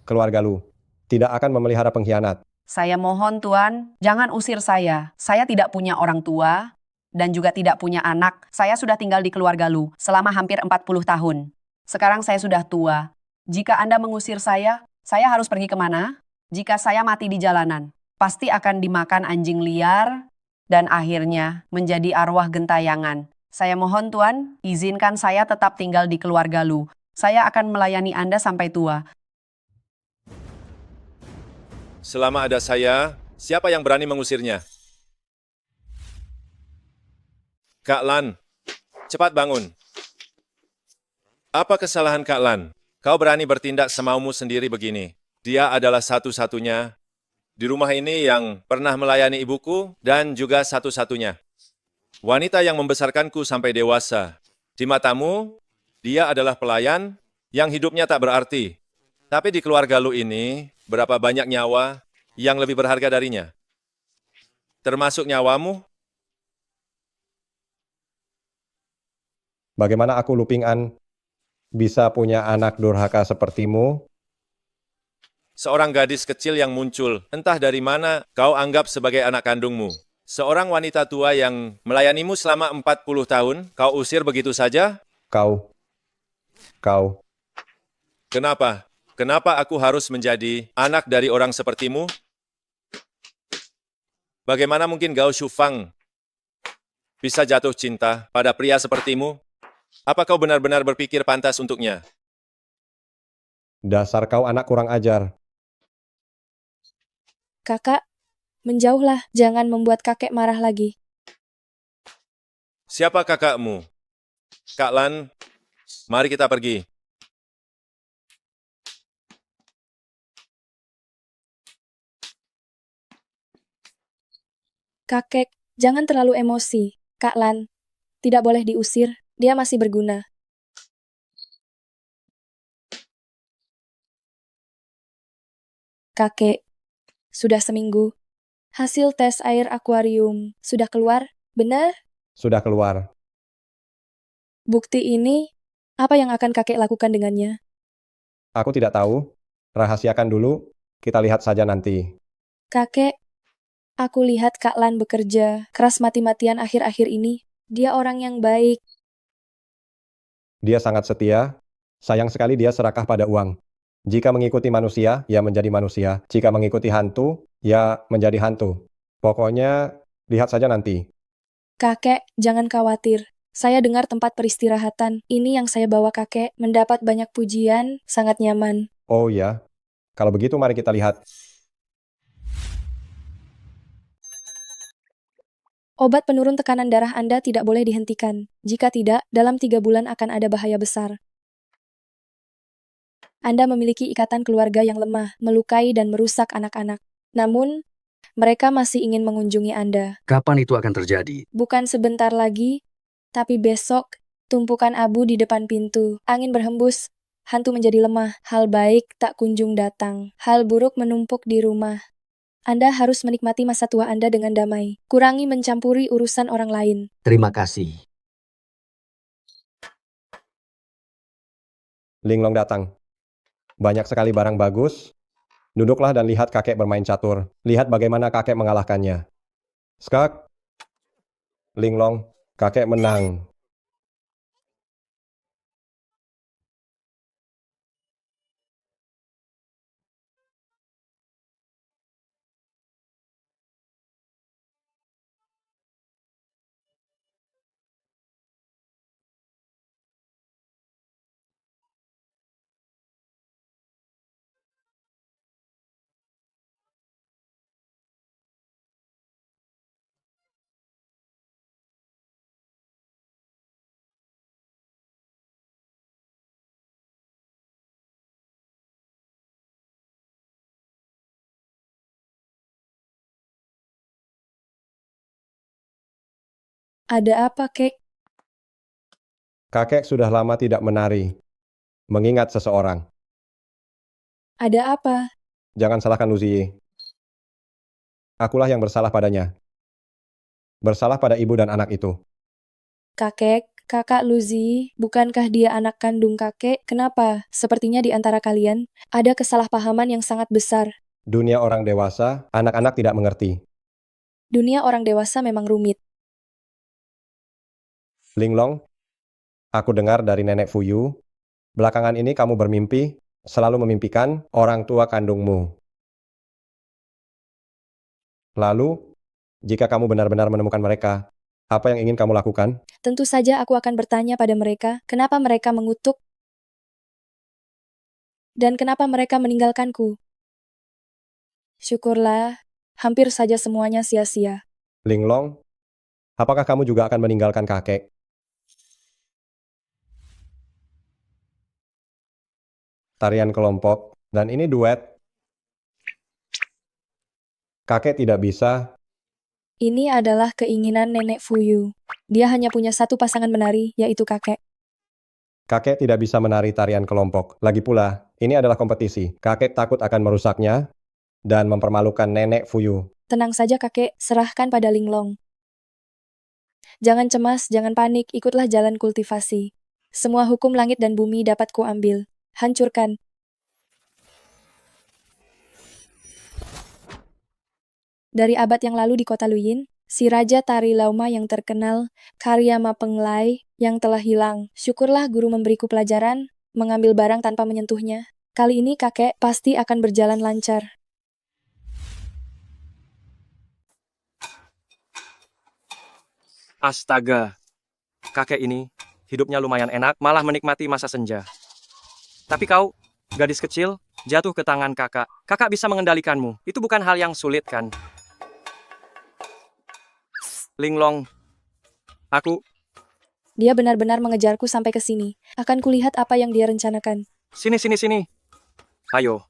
Keluarga Lu tidak akan memelihara pengkhianat. Saya mohon, Tuan, jangan usir saya. Saya tidak punya orang tua dan juga tidak punya anak. Saya sudah tinggal di keluarga Lu selama hampir 40 tahun. Sekarang saya sudah tua. Jika Anda mengusir saya harus pergi kemana? Jika saya mati di jalanan, pasti akan dimakan anjing liar dan akhirnya menjadi arwah gentayangan. Saya mohon, Tuan, izinkan saya tetap tinggal di keluarga Lu. Saya akan melayani Anda sampai tua. Selama ada saya, siapa yang berani mengusirnya? Kak Lan, cepat bangun. Apa kesalahan Kak Lan? Kau berani bertindak semaumu sendiri begini. Dia adalah satu-satunya di rumah ini yang pernah melayani ibuku dan juga satu-satunya wanita yang membesarkanku sampai dewasa. Di matamu, dia adalah pelayan yang hidupnya tak berarti. Tapi di keluarga Lu ini, berapa banyak nyawa yang lebih berharga darinya? termasuk nyawamu? Bagaimana aku Luping An bisa punya anak durhaka sepertimu? Seorang gadis kecil yang muncul, entah dari mana, kau anggap sebagai anak kandungmu. Seorang wanita tua yang melayanimu selama 40 tahun, kau usir begitu saja? Kau. Kenapa? Kenapa aku harus menjadi anak dari orang sepertimu? Bagaimana mungkin Gao Shufang bisa jatuh cinta pada pria sepertimu? Apa kau benar-benar berpikir pantas untuknya? Dasar kau anak kurang ajar. Kakak, menjauhlah, jangan membuat kakek marah lagi. Siapa kakakmu? Kak Lan, mari kita pergi. Kakek, jangan terlalu emosi. Kak Lan, tidak boleh diusir, dia masih berguna. Kakek, sudah seminggu. Hasil tes air akuarium sudah keluar, benar? Sudah keluar. Bukti ini, apa yang akan kakek lakukan dengannya? Aku tidak tahu. Rahasiakan dulu. Kita lihat saja nanti. Kakek, aku lihat Kak Lan bekerja keras mati-matian akhir-akhir ini. Dia orang yang baik. Dia sangat setia. Sayang sekali dia serakah pada uang. Jika mengikuti manusia, ya menjadi manusia. Jika mengikuti hantu, ya menjadi hantu. Pokoknya, lihat saja nanti. Kakek, jangan khawatir. Saya dengar tempat peristirahatan. Ini yang saya bawa kakek, mendapat banyak pujian, sangat nyaman. Oh ya, kalau begitu mari kita lihat. Obat penurun tekanan darah Anda tidak boleh dihentikan. Jika tidak, dalam 3 bulan akan ada bahaya besar. Anda memiliki ikatan keluarga yang lemah, melukai dan merusak anak-anak. Namun, mereka masih ingin mengunjungi Anda. Kapan itu akan terjadi? Bukan sebentar lagi, tapi besok, tumpukan abu di depan pintu, angin berhembus, hantu menjadi lemah, hal baik tak kunjung datang, hal buruk menumpuk di rumah. Anda harus menikmati masa tua Anda dengan damai. Kurangi mencampuri urusan orang lain. Terima kasih. Linglong datang. Banyak sekali barang bagus. Duduklah dan lihat kakek bermain catur. Lihat bagaimana kakek mengalahkannya. Skak. Linglong, kakek menang. Ada apa, Kek? Kakek sudah lama tidak menari. Mengingat seseorang. Ada apa? Jangan salahkan Luzi. Akulah yang bersalah padanya. Bersalah pada ibu dan anak itu. Kakek, kakak Luzi, bukankah dia anak kandung kakek? Kenapa? Sepertinya di antara kalian, ada kesalahpahaman yang sangat besar. Dunia orang dewasa, anak-anak tidak mengerti. Dunia orang dewasa memang rumit. Linglong, aku dengar dari nenek Fuyu, belakangan ini kamu bermimpi, selalu memimpikan orang tua kandungmu. Lalu, jika kamu benar-benar menemukan mereka, apa yang ingin kamu lakukan? Tentu saja aku akan bertanya pada mereka, kenapa mereka mengutuk? Dan kenapa mereka meninggalkanku? Syukurlah, hampir saja semuanya sia-sia. Linglong, apakah kamu juga akan meninggalkan kakek? Tarian kelompok, dan ini duet. Kakek tidak bisa. Ini adalah keinginan nenek Fuyu. Dia hanya punya satu pasangan menari, yaitu kakek. Kakek tidak bisa menari tarian kelompok. Lagi pula, ini adalah kompetisi. Kakek takut akan merusaknya dan mempermalukan nenek Fuyu. Tenang saja kakek, serahkan pada Linglong. Jangan cemas, jangan panik, ikutlah jalan kultivasi. Semua hukum langit dan bumi dapat kuambil. Hancurkan. Dari abad yang lalu di kota Luyin, si Raja Tari Lauma yang terkenal, Karyama Penglai, yang telah hilang. Syukurlah guru memberiku pelajaran, mengambil barang tanpa menyentuhnya. Kali ini kakek pasti akan berjalan lancar. Astaga, kakek ini hidupnya lumayan enak, malah menikmati masa senja. Tapi kau, gadis kecil, jatuh ke tangan kakak. Kakak bisa mengendalikanmu. Itu bukan hal yang sulit, kan? Linglong, aku... Dia benar-benar mengejarku sampai ke sini. Akan kulihat apa yang dia rencanakan. Sini, sini, sini. Ayo.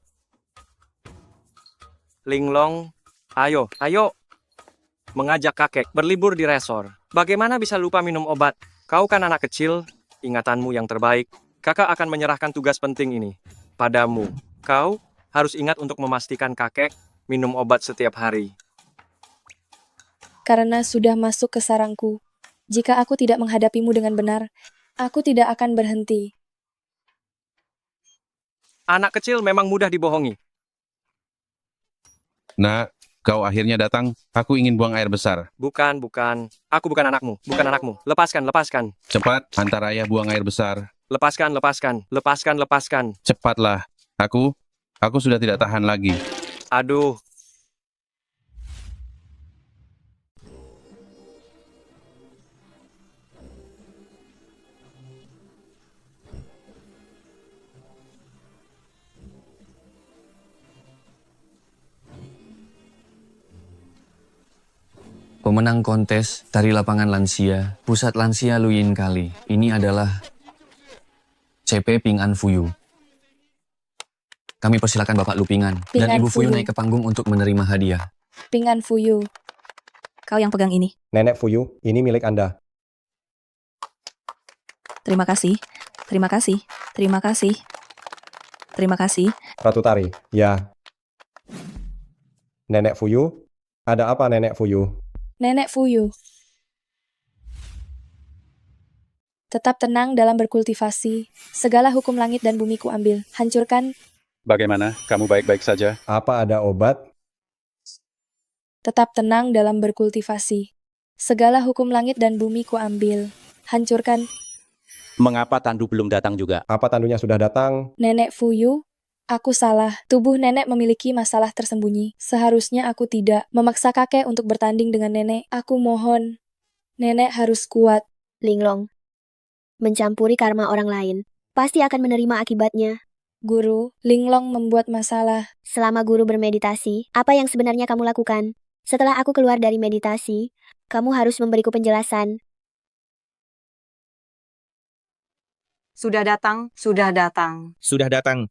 Linglong, ayo, ayo. Mengajak kakek berlibur di resor. Bagaimana bisa lupa minum obat? Kau kan anak kecil, ingatanmu yang terbaik. Kakak akan menyerahkan tugas penting ini padamu. Kau harus ingat untuk memastikan kakek minum obat setiap hari. Karena sudah masuk ke sarangku. Jika aku tidak menghadapimu dengan benar, aku tidak akan berhenti. Anak kecil memang mudah dibohongi. Nak, kau akhirnya datang. Aku ingin buang air besar. Bukan, bukan. Aku bukan anakmu, bukan anakmu. Lepaskan, lepaskan. Cepat, antar ayah buang air besar. Lepaskan, lepaskan. Lepaskan, lepaskan. Cepatlah. Aku sudah tidak tahan lagi. Aduh. Pemenang kontes dari lapangan lansia, Pusat Lansia Luyin Kali. Ini adalah CP Ping An Fuyu. Kami persilakan Bapak Lupingan Ping dan An Ibu Fuyu Fuyu. naik ke panggung untuk menerima hadiah. Ping An Fuyu. Kau yang pegang ini. Nenek Fuyu, ini milik Anda. Terima kasih. Terima kasih. Terima kasih. Terima kasih. Ratu Tari, ya. Nenek Fuyu? Ada apa Nenek Fuyu? Nenek Fuyu. Tetap tenang dalam berkultivasi. Segala hukum langit dan bumi ku ambil. Hancurkan. Bagaimana? Kamu baik-baik saja? Apa ada obat? Tetap tenang dalam berkultivasi. Segala hukum langit dan bumi ku ambil. Hancurkan. Mengapa Tandu belum datang juga? Apa Tandunya sudah datang? Nenek Fuyu, aku salah. Tubuh nenek memiliki masalah tersembunyi. Seharusnya aku tidak memaksa kakek untuk bertanding dengan nenek. Aku mohon. Nenek harus kuat. Linglong, mencampuri karma orang lain, pasti akan menerima akibatnya. Guru, Linglong membuat masalah. Selama guru bermeditasi, apa yang sebenarnya kamu lakukan? Setelah aku keluar dari meditasi, kamu harus memberiku penjelasan. Sudah datang, sudah datang. Sudah datang.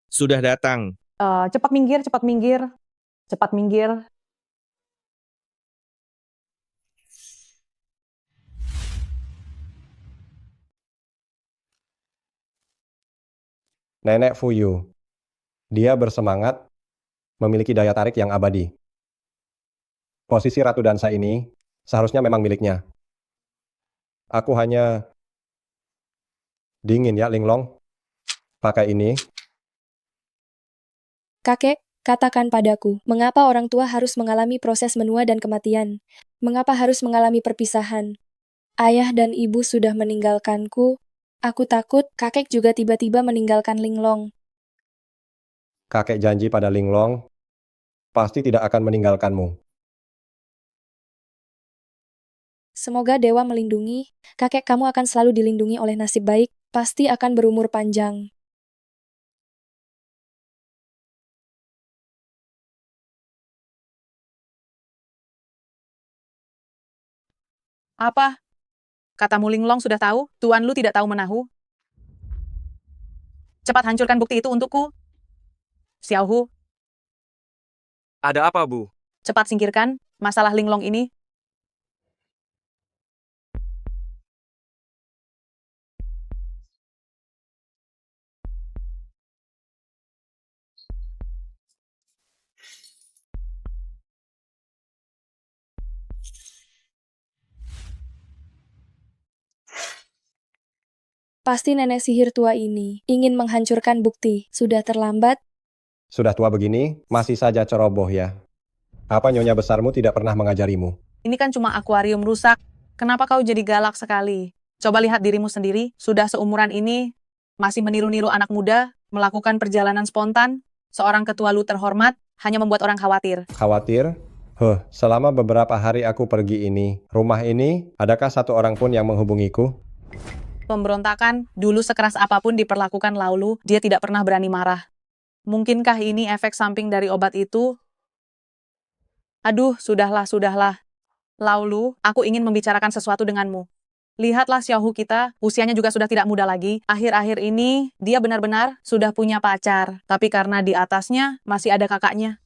Sudah datang. Cepat minggir, cepat minggir. Cepat minggir. Nenek Fuyu. Dia bersemangat, memiliki daya tarik yang abadi. Posisi Ratu Dansa ini seharusnya memang miliknya. Aku hanya dingin ya, Linglong. Pakai ini. Kakek, katakan padaku, mengapa orang tua harus mengalami proses menua dan kematian? Mengapa harus mengalami perpisahan? Ayah dan ibu sudah meninggalkanku. Aku takut kakek juga tiba-tiba meninggalkan Linglong. Kakek janji pada Linglong, pasti tidak akan meninggalkanmu. Semoga dewa melindungi. Kakek kamu akan selalu dilindungi oleh nasib baik. Pasti akan berumur panjang. Apa? Katamu Linglong sudah tahu? Tuan Lu tidak tahu menahu? Cepat hancurkan bukti itu untukku. Xiaohu, Ada apa, Bu? cepat singkirkan masalah Linglong ini. Pasti nenek sihir tua ini ingin menghancurkan bukti. Sudah terlambat. Sudah tua begini, masih saja ceroboh ya. Apa nyonya besarmu tidak pernah mengajarimu? Ini kan cuma akuarium rusak. Kenapa kau jadi galak sekali? Coba lihat dirimu sendiri, sudah seumuran ini, masih meniru-niru anak muda, melakukan perjalanan spontan, seorang ketua lu terhormat, hanya membuat orang khawatir. Khawatir? Selama beberapa hari aku pergi ini, rumah ini, adakah satu orang pun yang menghubungiku? Pemberontakan, dulu sekeras apapun diperlakukan Laulu, dia tidak pernah berani marah. Mungkinkah ini efek samping dari obat itu? Aduh, sudahlah. Laulu, aku ingin membicarakan sesuatu denganmu. Lihatlah Xiaohu kita, usianya juga sudah tidak muda lagi. Akhir-akhir ini, dia benar-benar sudah punya pacar. Tapi karena di atasnya, masih ada kakaknya.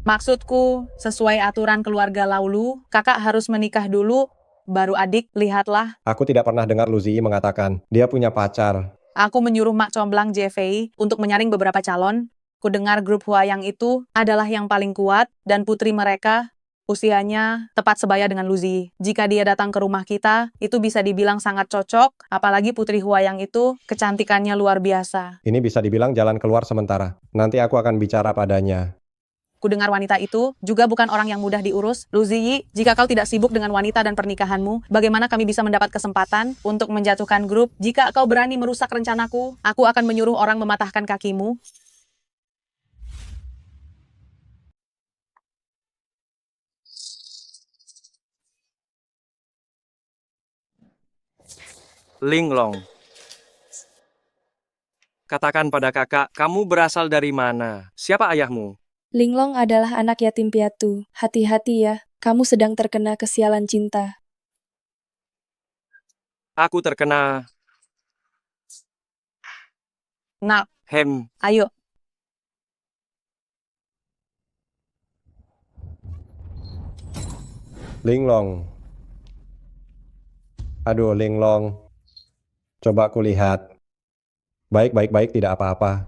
Maksudku, sesuai aturan keluarga Laulu, kakak harus menikah dulu, baru adik, lihatlah. Aku tidak pernah dengar Lu Ziyi mengatakan, dia punya pacar. Aku menyuruh Mak Comblang JFei untuk menyaring beberapa calon. Kudengar grup Huayang itu adalah yang paling kuat, dan putri mereka usianya tepat sebaya dengan Lu Ziyi. Jika dia datang ke rumah kita, itu bisa dibilang sangat cocok, apalagi putri Huayang itu kecantikannya luar biasa. Ini bisa dibilang jalan keluar sementara. Nanti aku akan bicara padanya. Kudengar wanita itu juga bukan orang yang mudah diurus. Lu Ziyi, jika kau tidak sibuk dengan wanita dan pernikahanmu, bagaimana kami bisa mendapat kesempatan untuk menjatuhkan grup? Jika kau berani merusak rencanaku, aku akan menyuruh orang mematahkan kakimu. Linglong. Katakan pada kakak, kamu berasal dari mana? Siapa ayahmu? Linglong adalah anak yatim piatu. Hati-hati ya, kamu sedang terkena kesialan cinta. Aku terkena... Nak, Hem. ayo. Linglong. Aduh, Linglong. Coba kulihat. Baik, tidak apa-apa.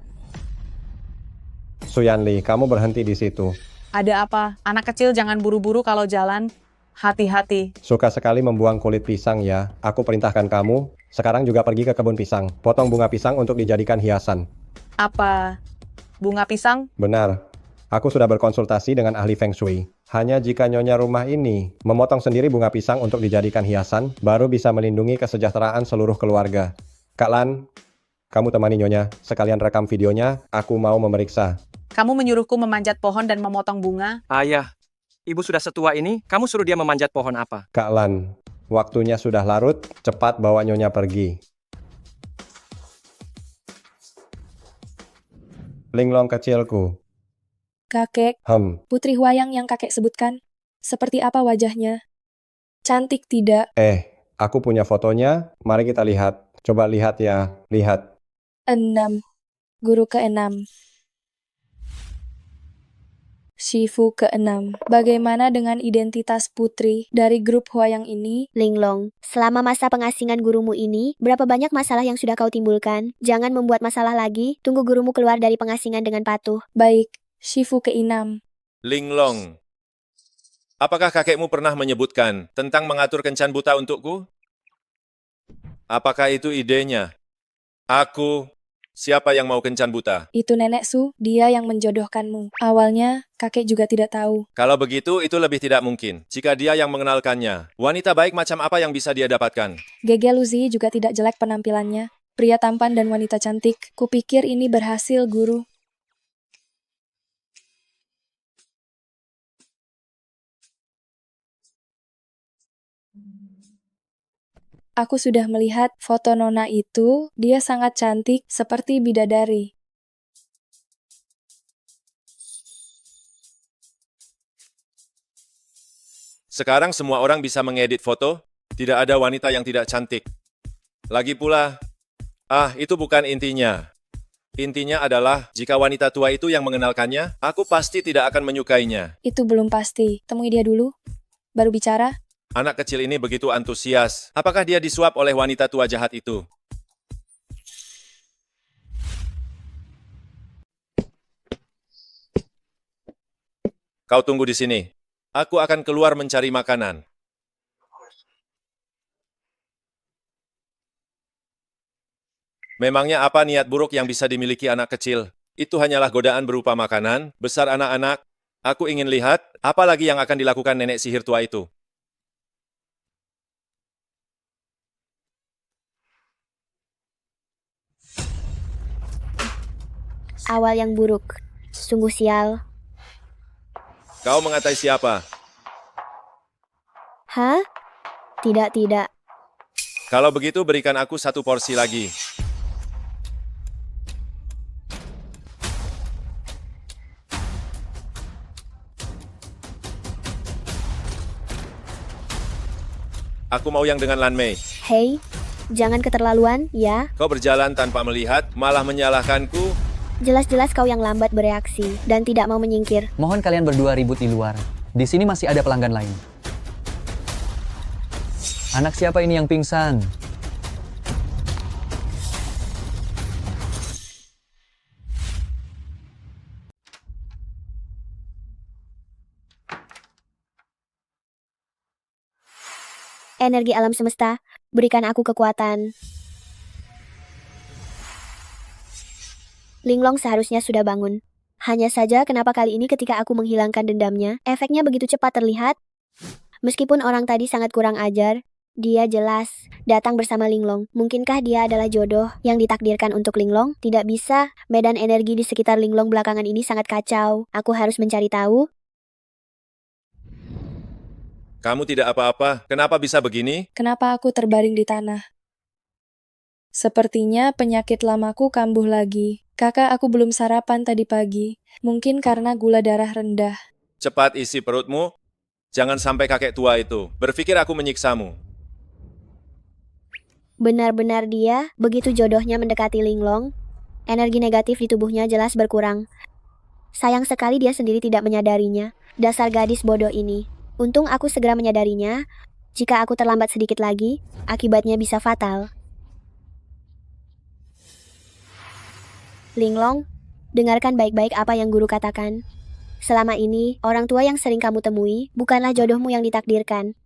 Suyanli, kamu berhenti di situ. Ada apa? Anak kecil jangan buru-buru kalau jalan. Hati-hati. Suka sekali membuang kulit pisang ya. Aku perintahkan kamu, sekarang juga pergi ke kebun pisang. Potong bunga pisang untuk dijadikan hiasan. Apa? Bunga pisang? Benar. Aku sudah berkonsultasi dengan ahli Feng Shui. Hanya jika nyonya rumah ini memotong sendiri bunga pisang untuk dijadikan hiasan, baru bisa melindungi kesejahteraan seluruh keluarga. Kak Lan, kamu temani nyonya. Sekalian rekam videonya, aku mau memeriksa. Kamu menyuruhku memanjat pohon dan memotong bunga? Ayah, ibu sudah setua ini, kamu suruh dia memanjat pohon apa? Kak Lan, waktunya sudah larut, cepat bawa nyonya pergi. Linglong kecilku. Kakek, putri Huayang yang kakek sebutkan, seperti apa wajahnya? Cantik tidak? Aku punya fotonya, mari kita lihat. Coba lihat ya, lihat. 6. Guru ke-6. Shifu ke-6. Bagaimana dengan identitas putri dari grup Huayang ini? Linglong, selama masa pengasingan gurumu ini, berapa banyak masalah yang sudah kau timbulkan? Jangan membuat masalah lagi, tunggu gurumu keluar dari pengasingan dengan patuh. Baik, Shifu ke-6. Linglong, apakah kakekmu pernah menyebutkan tentang mengatur kencan buta untukku? Apakah itu idenya? Aku, siapa yang mau kencan buta? Itu Nenek Su, dia yang menjodohkanmu. Awalnya, kakek juga tidak tahu. Kalau begitu, itu lebih tidak mungkin. Jika dia yang mengenalkannya, wanita baik macam apa yang bisa dia dapatkan? Gege Lu Ziyi juga tidak jelek penampilannya. Pria tampan dan wanita cantik. Kupikir ini berhasil, guru. Aku sudah melihat foto nona itu, dia sangat cantik, seperti bidadari. Sekarang semua orang bisa mengedit foto, tidak ada wanita yang tidak cantik. Lagi pula, itu bukan intinya. Intinya adalah, jika wanita tua itu yang mengenalkannya, aku pasti tidak akan menyukainya. Itu belum pasti. Temui dia dulu, baru bicara. Anak kecil ini begitu antusias. Apakah dia disuap oleh wanita tua jahat itu? Kau tunggu di sini. Aku akan keluar mencari makanan. Memangnya apa niat buruk yang bisa dimiliki anak kecil? Itu hanyalah godaan berupa makanan, besar anak-anak. Aku ingin lihat, apa lagi yang akan dilakukan nenek sihir tua itu. Awal yang buruk. Sungguh sial. Kau mengatai siapa? Hah? Tidak. Kalau begitu berikan aku satu porsi lagi. Aku mau yang dengan Lan Mei. Hei, jangan keterlaluan, ya. Kau berjalan tanpa melihat, malah menyalahkanku. Jelas-jelas kau yang lambat bereaksi dan tidak mau menyingkir. Mohon kalian berdua ribut di luar. Di sini masih ada pelanggan lain. Anak siapa ini yang pingsan? Energi alam semesta, berikan aku kekuatan. Linglong seharusnya sudah bangun. Hanya saja kenapa kali ini ketika aku menghilangkan dendamnya, efeknya begitu cepat terlihat. Meskipun orang tadi sangat kurang ajar, dia jelas datang bersama Linglong. Mungkinkah dia adalah jodoh yang ditakdirkan untuk Linglong? Tidak bisa, medan energi di sekitar Linglong belakangan ini sangat kacau. Aku harus mencari tahu. Kamu tidak apa-apa, kenapa bisa begini? Kenapa aku terbaring di tanah? Sepertinya penyakit lamaku kambuh lagi. Kakak, aku belum sarapan tadi pagi. Mungkin karena gula darah rendah. Cepat isi perutmu. Jangan sampai kakek tua itu berpikir aku menyiksamu. Benar-benar dia, begitu jodohnya mendekati Linglong, energi negatif di tubuhnya jelas berkurang. Sayang sekali dia sendiri tidak menyadarinya. Dasar gadis bodoh ini. Untung aku segera menyadarinya. Jika aku terlambat sedikit lagi, akibatnya bisa fatal. Linglong, dengarkan baik-baik apa yang guru katakan. Selama ini, orang tua yang sering kamu temui bukanlah jodohmu yang ditakdirkan,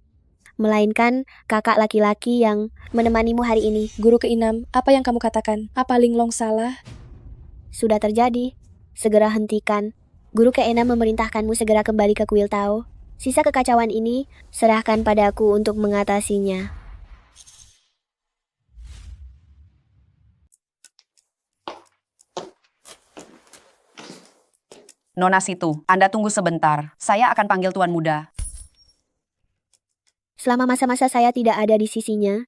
melainkan kakak laki-laki yang menemanimu hari ini. Guru keenam, apa yang kamu katakan? Apa Linglong salah? Sudah terjadi. Segera hentikan. Guru keenam memerintahkanmu segera kembali ke kuil Tao. Sisa kekacauan ini, serahkan padaku untuk mengatasinya. Nona Situ, Anda tunggu sebentar. Saya akan panggil Tuan Muda. Selama masa-masa saya tidak ada di sisinya,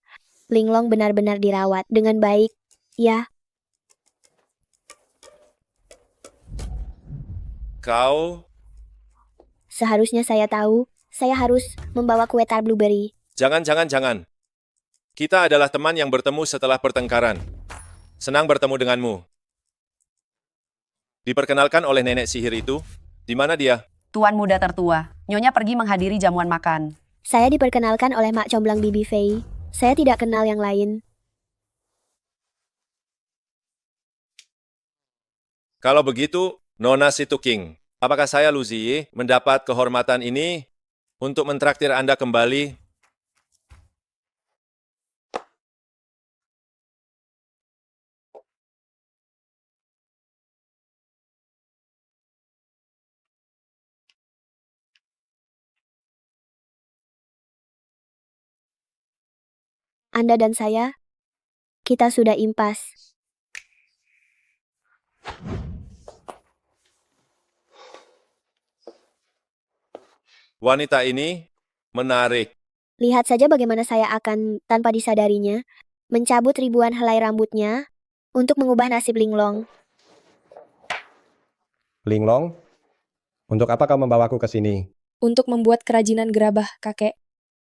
Linglong benar-benar dirawat dengan baik. Ya, Kau, seharusnya saya tahu, saya harus membawa kue tart blueberry. jangan. Kita adalah teman yang bertemu setelah pertengkaran. Senang bertemu denganmu. Diperkenalkan oleh nenek sihir itu. Di mana dia? Tuan Muda tertua, Nyonya pergi menghadiri jamuan makan. Saya diperkenalkan oleh Mak Comblang Bibi Fei. Saya tidak kenal yang lain. Kalau begitu, Nona Situ King, apakah saya Lu Ziyi mendapat kehormatan ini untuk mentraktir Anda kembali? Anda dan saya, kita sudah impas. Wanita ini menarik. Lihat saja bagaimana saya akan, tanpa disadarinya, mencabut ribuan helai rambutnya untuk mengubah nasib Linglong. Linglong, untuk apa kau membawaku ke sini? Untuk membuat kerajinan gerabah, kakek.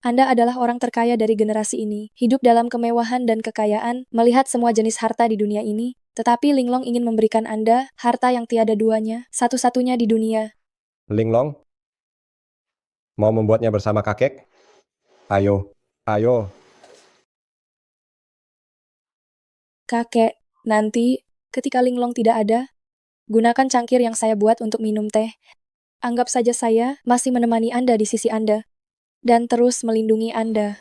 Anda adalah orang terkaya dari generasi ini, hidup dalam kemewahan dan kekayaan, melihat semua jenis harta di dunia ini, tetapi Linglong ingin memberikan Anda harta yang tiada duanya, satu-satunya di dunia. Linglong, mau membuatnya bersama kakek? Ayo. Kakek, nanti, ketika Linglong tidak ada, gunakan cangkir yang saya buat untuk minum teh. Anggap saja saya masih menemani Anda di sisi Anda, dan terus melindungi Anda.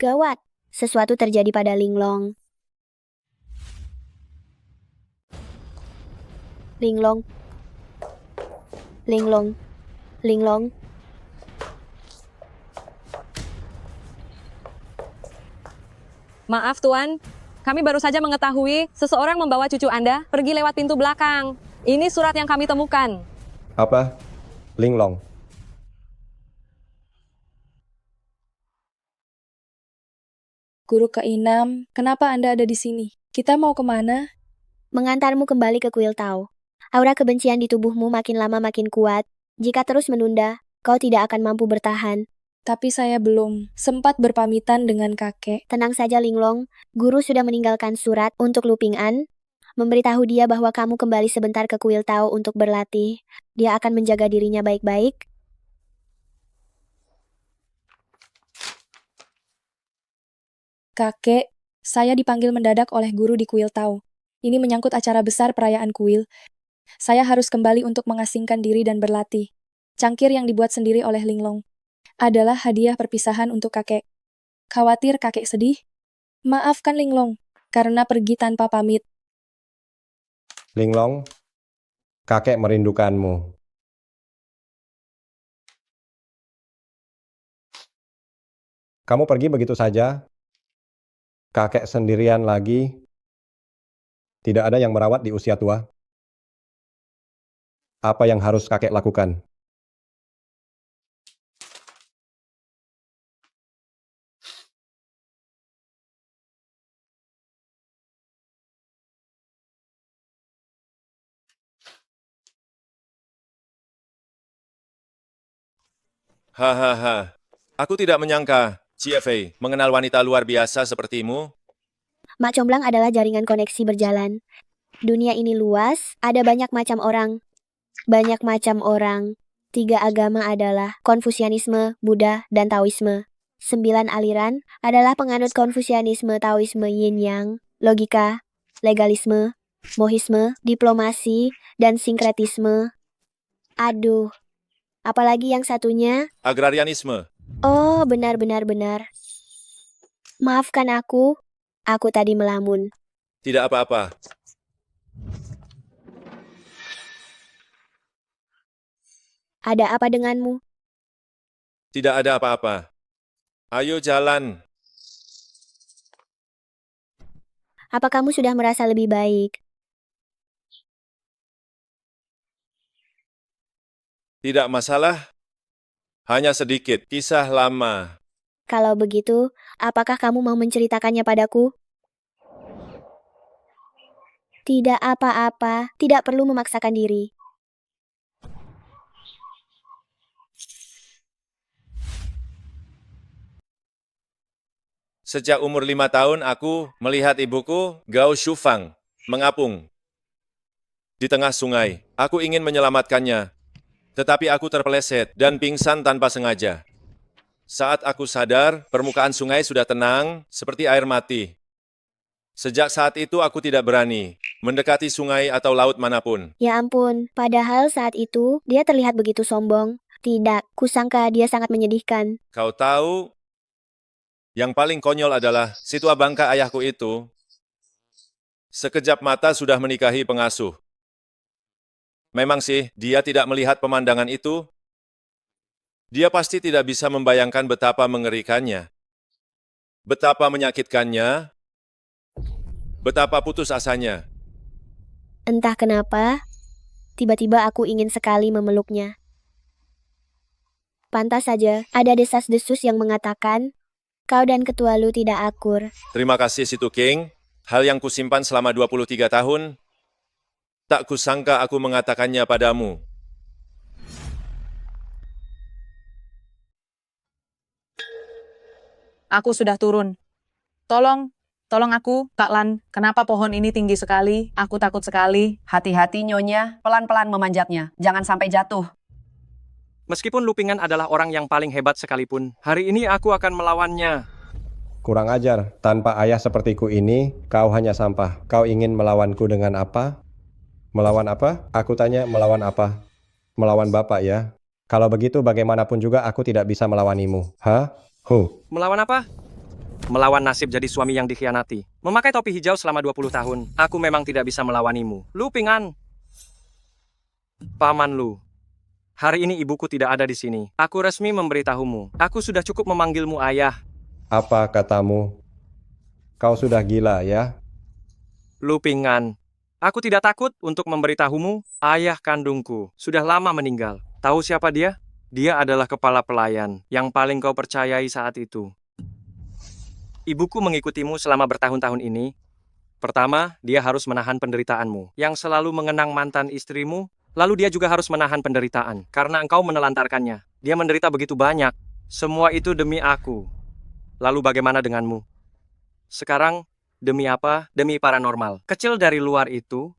Gawat, sesuatu terjadi pada Linglong. Linglong. Linglong. Linglong. Maaf Tuan, kami baru saja mengetahui seseorang membawa cucu Anda pergi lewat pintu belakang. Ini surat yang kami temukan. Apa? Linglong. Guru ke-6, kenapa Anda ada di sini? Kita mau kemana? Mengantarmu kembali ke kuil Tao. Aura kebencian di tubuhmu makin lama makin kuat. Jika terus menunda, kau tidak akan mampu bertahan. Tapi saya belum sempat berpamitan dengan kakek. Tenang saja Linglong, guru sudah meninggalkan surat untuk Lu Ping'an, memberitahu dia bahwa kamu kembali sebentar ke kuil Tao untuk berlatih. Dia akan menjaga dirinya baik-baik. Kakek, saya dipanggil mendadak oleh guru di kuil Tao. Ini menyangkut acara besar perayaan kuil. Saya harus kembali untuk mengasingkan diri dan berlatih. Cangkir yang dibuat sendiri oleh Linglong adalah hadiah perpisahan untuk kakek. Khawatir kakek sedih? Maafkan Linglong, karena pergi tanpa pamit. Linglong, kakek merindukanmu. Kamu pergi begitu saja? Kakek sendirian lagi? Tidak ada yang merawat di usia tua? Apa yang harus kakek lakukan? Hahaha, aku tidak menyangka CFA mengenal wanita luar biasa sepertimu. Mak Comblang adalah jaringan koneksi berjalan. Dunia ini luas, ada banyak macam orang. Banyak macam orang. 3 agama adalah Konfusianisme, Buddha, dan Taoisme. 9 aliran adalah penganut Konfusianisme, Taoisme, Yin Yang, logika, legalisme, mohisme, diplomasi, dan sinkretisme. Aduh, apalagi yang satunya? Agrarianisme. Oh, benar. Maafkan aku tadi melamun. Tidak apa-apa. Ada apa denganmu? Tidak ada apa-apa. Ayo jalan. Apa kamu sudah merasa lebih baik? Tidak masalah. Hanya sedikit kisah lama. Kalau begitu, apakah kamu mau menceritakannya padaku? Tidak apa-apa, tidak perlu memaksakan diri. Sejak umur 5 tahun, aku melihat ibuku, Gao Shufang, mengapung di tengah sungai. Aku ingin menyelamatkannya, tetapi aku terpeleset dan pingsan tanpa sengaja. Saat aku sadar, permukaan sungai sudah tenang, seperti air mati. Sejak saat itu aku tidak berani mendekati sungai atau laut manapun. Ya ampun, padahal saat itu dia terlihat begitu sombong. Tidak, kusangka dia sangat menyedihkan. Kau tahu, yang paling konyol adalah si tua bangka ayahku itu. Sekejap mata sudah menikahi pengasuh. Memang sih, dia tidak melihat pemandangan itu. Dia pasti tidak bisa membayangkan betapa mengerikannya. Betapa menyakitkannya. Betapa putus asanya. Entah kenapa, tiba-tiba aku ingin sekali memeluknya. Pantas saja, ada desas-desus yang mengatakan, kau dan ketua Lu tidak akur. Terima kasih Situ King. Hal yang kusimpan selama 23 tahun, tak kusangka aku mengatakannya padamu. Aku sudah turun. Tolong aku, Kak Lan. Kenapa pohon ini tinggi sekali? Aku takut sekali. Hati-hati Nyonya, pelan-pelan memanjatnya. Jangan sampai jatuh. Meskipun Lu Ping'an adalah orang yang paling hebat sekalipun, hari ini aku akan melawannya. Kurang ajar, tanpa ayah sepertiku ini, kau hanya sampah. Kau ingin melawanku dengan apa? Melawan apa? Aku tanya, melawan apa? Melawan Bapak ya? Kalau begitu bagaimanapun juga aku tidak bisa melawanimu. Hah? Melawan apa? Melawan nasib jadi suami yang dikhianati. Memakai topi hijau selama 20 tahun. Aku memang tidak bisa melawanimu. Lu Ping An. Paman Lu. Hari ini ibuku tidak ada di sini. Aku resmi memberitahumu. Aku sudah cukup memanggilmu ayah. Apa katamu? Kau sudah gila ya? Lu Ping An. Aku tidak takut untuk memberitahumu, ayah kandungku sudah lama meninggal. Tahu siapa dia? Dia adalah kepala pelayan yang paling kau percayai saat itu. Ibuku mengikutimu selama bertahun-tahun ini. Pertama, dia harus menahan penderitaanmu, yang selalu mengenang mantan istrimu. Lalu dia juga harus menahan penderitaan, karena engkau menelantarkannya. Dia menderita begitu banyak. Semua itu demi aku. Lalu bagaimana denganmu? Sekarang, demi apa? Demi paranormal. Kecil dari luar itu,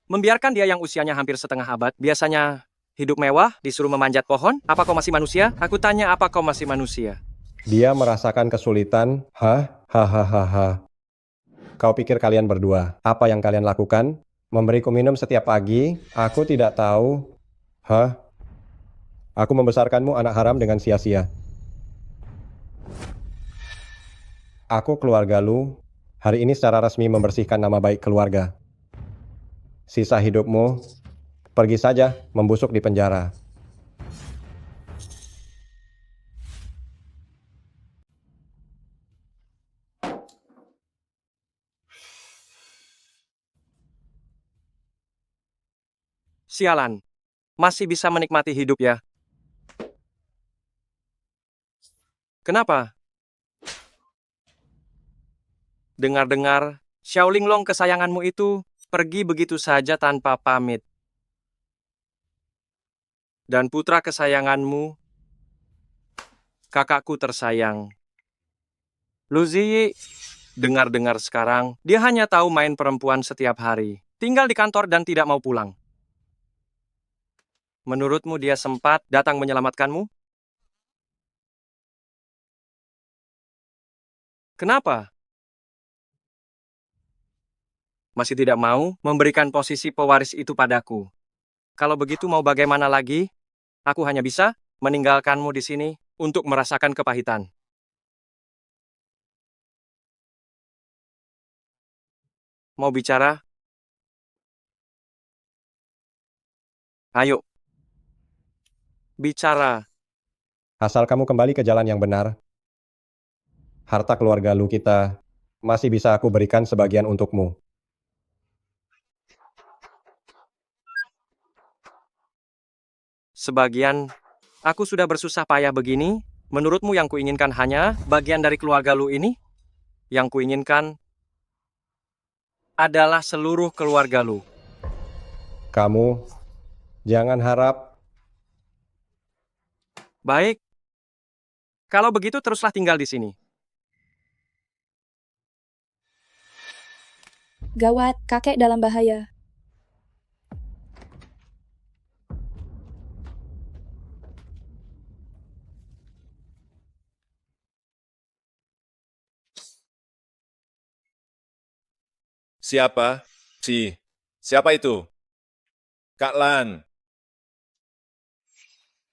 membiarkan dia yang usianya hampir setengah abad, biasanya hidup mewah, disuruh memanjat pohon? Apa kau masih manusia? Aku tanya, apa kau masih manusia? Dia merasakan kesulitan. Hahaha. Kau pikir kalian berdua, apa yang kalian lakukan? Memberiku minum setiap pagi? Aku tidak tahu. Aku membesarkanmu anak haram dengan sia-sia. Aku keluarga Lu, hari ini secara resmi membersihkan nama baik keluarga. Sisa hidupmu, pergi saja membusuk di penjara. Sialan. Masih bisa menikmati hidup ya? Kenapa? Dengar-dengar, Xiao Linglong kesayanganmu itu pergi begitu saja tanpa pamit. Dan putra kesayanganmu, kakakku tersayang, Lu Ziyi, dengar-dengar sekarang, dia hanya tahu main perempuan setiap hari. Tinggal di kantor dan tidak mau pulang. Menurutmu dia sempat datang menyelamatkanmu? Kenapa? Masih tidak mau memberikan posisi pewaris itu padaku. Kalau begitu mau bagaimana lagi? Aku hanya bisa meninggalkanmu di sini untuk merasakan kepahitan. Mau bicara? Ayo. Bicara. Asal kamu kembali ke jalan yang benar, harta keluarga Lu kita masih bisa aku berikan sebagian untukmu. Sebagian, aku sudah bersusah payah begini. Menurutmu yang kuinginkan hanya bagian dari keluarga Lu ini? Yang kuinginkan adalah seluruh keluarga Lu. Kamu jangan harap. Baik. Kalau begitu teruslah tinggal di sini. Gawat, kakek dalam bahaya. Siapa? Siapa itu? Kak Lan.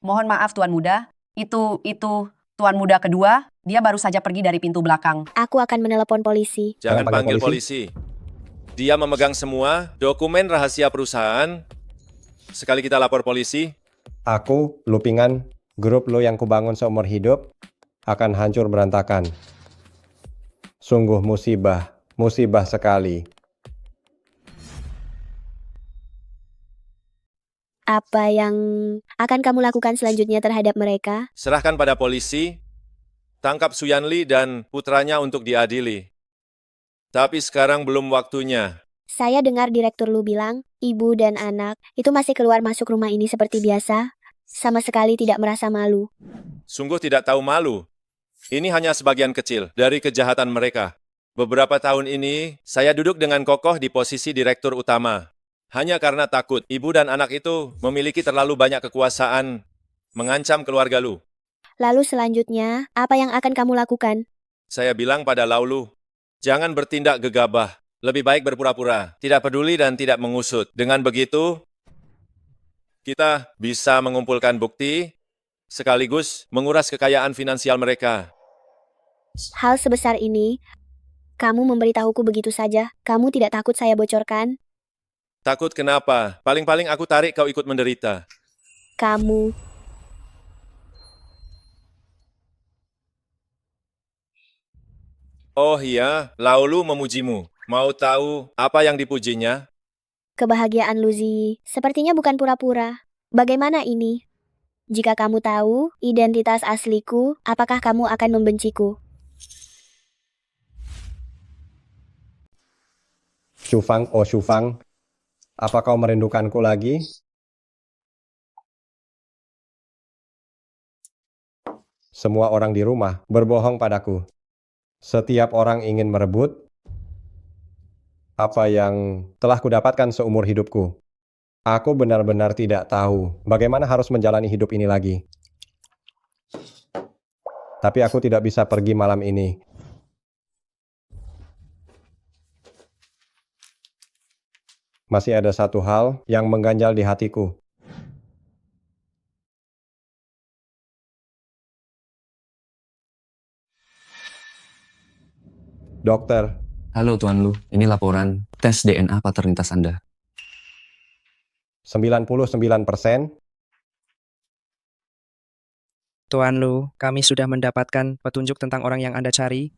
Mohon maaf Tuan Muda, itu Tuan Muda kedua, dia baru saja pergi dari pintu belakang. Aku akan menelepon polisi. Jangan panggil polisi. Dia memegang semua dokumen rahasia perusahaan. Sekali kita lapor polisi, Aku, Lu Ping An, grup Lu yang kubangun seumur hidup, akan hancur berantakan. Sungguh musibah sekali. Apa yang akan kamu lakukan selanjutnya terhadap mereka? serahkan pada polisi, tangkap Suyanli dan putranya untuk diadili. Tapi sekarang belum waktunya. Saya dengar Direktur Lu bilang, ibu dan anak itu masih keluar masuk rumah ini seperti biasa. Sama sekali tidak merasa malu. Sungguh tidak tahu malu. Ini hanya sebagian kecil dari kejahatan mereka. Beberapa tahun ini, saya duduk dengan kokoh di posisi direktur utama. Hanya karena takut, ibu dan anak itu memiliki terlalu banyak kekuasaan, mengancam keluarga Lu. Lalu selanjutnya, apa yang akan kamu lakukan? Saya bilang pada Laulu, jangan bertindak gegabah. Lebih baik berpura-pura, tidak peduli dan tidak mengusut. Dengan begitu, kita bisa mengumpulkan bukti, sekaligus menguras kekayaan finansial mereka. Hal sebesar ini, kamu memberitahuku begitu saja. Kamu tidak takut saya bocorkan? Takut kenapa? Paling-paling aku tarik kau ikut menderita. Kamu. Oh iya, Laulu memujimu. Mau tahu apa yang dipujinya? Kebahagiaan Luzi, sepertinya bukan pura-pura. Bagaimana ini? Jika kamu tahu identitas asliku, apakah kamu akan membenciku? Shufang, oh Shufang, apa kau merindukanku lagi? Semua orang di rumah berbohong padaku. Setiap orang ingin merebut apa yang telah kudapatkan seumur hidupku. Aku benar-benar tidak tahu bagaimana harus menjalani hidup ini lagi. Tapi aku tidak bisa pergi malam ini. Masih ada satu hal yang mengganjal di hatiku. Dokter. Halo Tuan Lu, ini laporan tes DNA paternitas Anda. 99%. Tuan Lu, kami sudah mendapatkan petunjuk tentang orang yang Anda cari.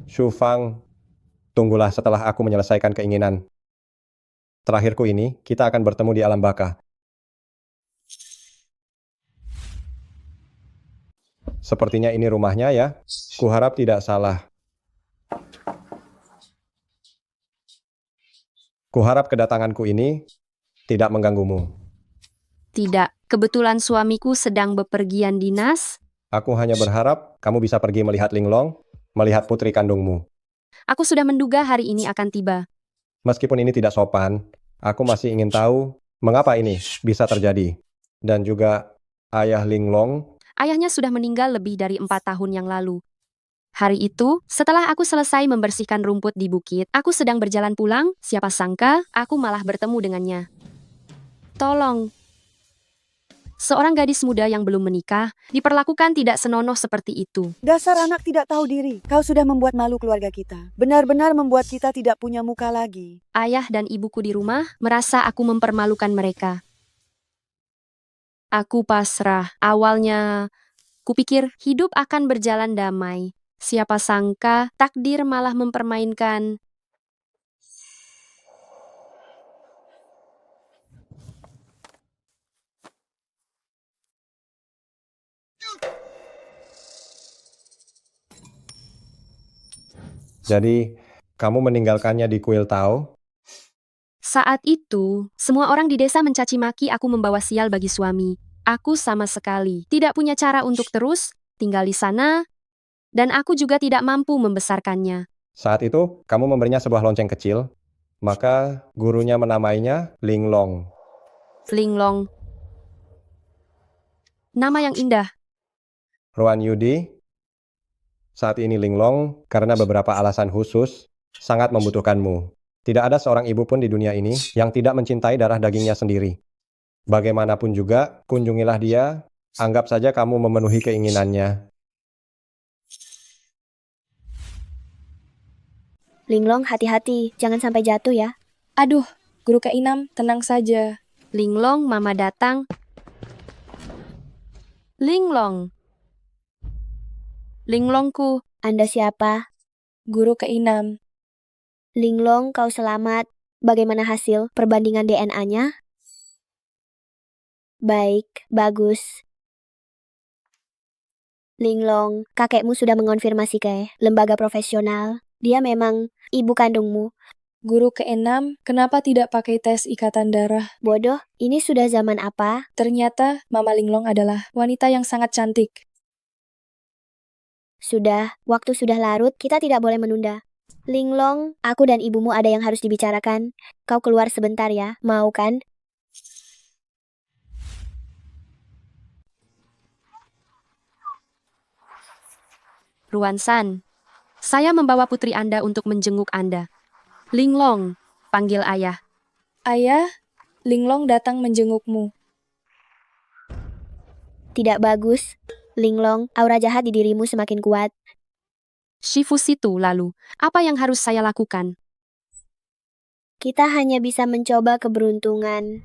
Shufang, tunggulah setelah aku menyelesaikan keinginan terakhirku ini, kita akan bertemu di alam baka. Sepertinya ini rumahnya ya. Kuharap tidak salah. Kuharap kedatanganku ini tidak mengganggumu. Tidak, kebetulan suamiku sedang bepergian dinas. Aku hanya berharap kamu bisa pergi melihat Linglong, melihat putri kandungmu. Aku sudah menduga hari ini akan tiba. Meskipun ini tidak sopan, aku masih ingin tahu mengapa ini bisa terjadi. Dan juga ayah Linglong. Ayahnya sudah meninggal lebih dari 4 tahun yang lalu. Hari itu, setelah aku selesai membersihkan rumput di bukit, aku sedang berjalan pulang, siapa sangka aku malah bertemu dengannya. Tolong. Seorang gadis muda yang belum menikah, diperlakukan tidak senonoh seperti itu. Dasar anak tidak tahu diri. Kau sudah membuat malu keluarga kita. Benar-benar membuat kita tidak punya muka lagi. Ayah dan ibuku di rumah merasa aku mempermalukan mereka. Aku pasrah. Awalnya, kupikir hidup akan berjalan damai. Siapa sangka takdir malah mempermainkan. Jadi, kamu meninggalkannya di kuil Tao? Saat itu, semua orang di desa mencaci maki aku membawa sial bagi suami. Aku sama sekali tidak punya cara untuk terus tinggal di sana, dan aku juga tidak mampu membesarkannya. Saat itu, kamu memberinya sebuah lonceng kecil, maka gurunya menamainya Linglong. Linglong. Nama yang indah. Ruan Yudi, saat ini Linglong, karena beberapa alasan khusus, sangat membutuhkanmu. Tidak ada seorang ibu pun di dunia ini yang tidak mencintai darah dagingnya sendiri. Bagaimanapun juga, kunjungilah dia, anggap saja kamu memenuhi keinginannya. Linglong, hati-hati, jangan sampai jatuh ya. Aduh, guru keenam, tenang saja. Linglong, mama datang. Linglong. Linglongku. Anda siapa? Guru keenam. Linglong, kau selamat. Bagaimana hasil perbandingan DNA-nya? Baik, bagus. Linglong, kakekmu sudah mengonfirmasi ke lembaga profesional. Dia memang ibu kandungmu. Guru keenam, kenapa tidak pakai tes ikatan darah? Bodoh, ini sudah zaman apa? Ternyata Mama Linglong adalah wanita yang sangat cantik. Sudah, waktu sudah larut, kita tidak boleh menunda. Linglong, aku dan ibumu ada yang harus dibicarakan. Kau keluar sebentar ya, mau kan? Ruan San, saya membawa putri Anda untuk menjenguk Anda. Linglong, panggil ayah. Ayah? Linglong datang menjengukmu. Tidak bagus. Linglong, aura jahat di dirimu semakin kuat. Shifu situ lalu, apa yang harus saya lakukan? Kita hanya bisa mencoba keberuntungan.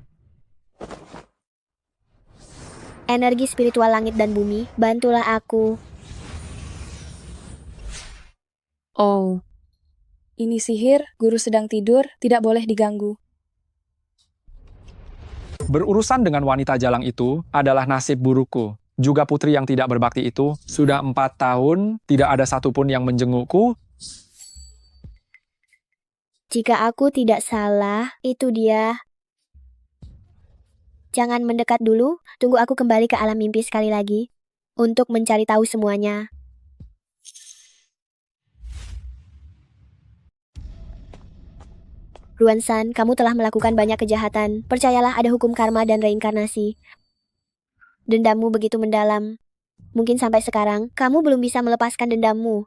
Energi spiritual langit dan bumi, bantulah aku. Oh, Ini sihir, guru sedang tidur, tidak boleh diganggu. Berurusan dengan wanita jalang itu adalah nasib burukku. Juga putri yang tidak berbakti itu sudah 4 tahun, tidak ada satupun yang menjengukku. Jika aku tidak salah, itu dia. Jangan mendekat dulu, tunggu aku kembali ke alam mimpi sekali lagi. Untuk mencari tahu semuanya. Ruan-san, kamu telah melakukan banyak kejahatan. Percayalah ada hukum karma dan reinkarnasi. Dendammu begitu mendalam. Mungkin sampai sekarang, kamu belum bisa melepaskan dendammu.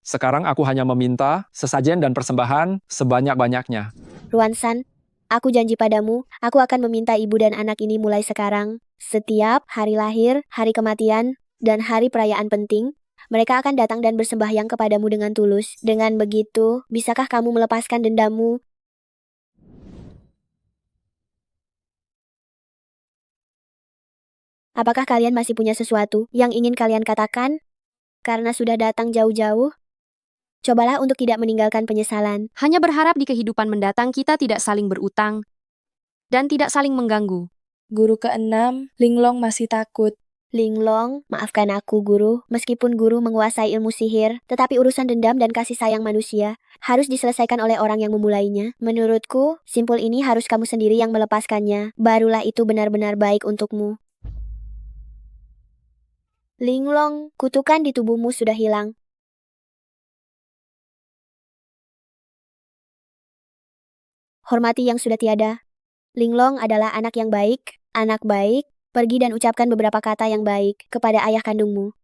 Sekarang aku hanya meminta sesajen dan persembahan sebanyak-banyaknya. Ruan-san, aku janji padamu, aku akan meminta ibu dan anak ini mulai sekarang. Setiap hari lahir, hari kematian, dan hari perayaan penting, mereka akan datang dan bersembahyang kepadamu dengan tulus. Dengan begitu, bisakah kamu melepaskan dendammu? Apakah kalian masih punya sesuatu yang ingin kalian katakan? Karena sudah datang jauh-jauh? Cobalah untuk tidak meninggalkan penyesalan. hanya berharap di kehidupan mendatang kita tidak saling berutang dan tidak saling mengganggu. Guru ke-6, Linglong masih takut. Linglong, maafkan aku guru. Meskipun guru menguasai ilmu sihir, tetapi urusan dendam dan kasih sayang manusia harus diselesaikan oleh orang yang memulainya. Menurutku, simpul ini harus kamu sendiri yang melepaskannya. Barulah itu benar-benar baik untukmu. Linglong, kutukan di tubuhmu sudah hilang. Hormati yang sudah tiada. Linglong adalah anak yang baik, anak baik. Pergi dan ucapkan beberapa kata yang baik kepada ayah kandungmu.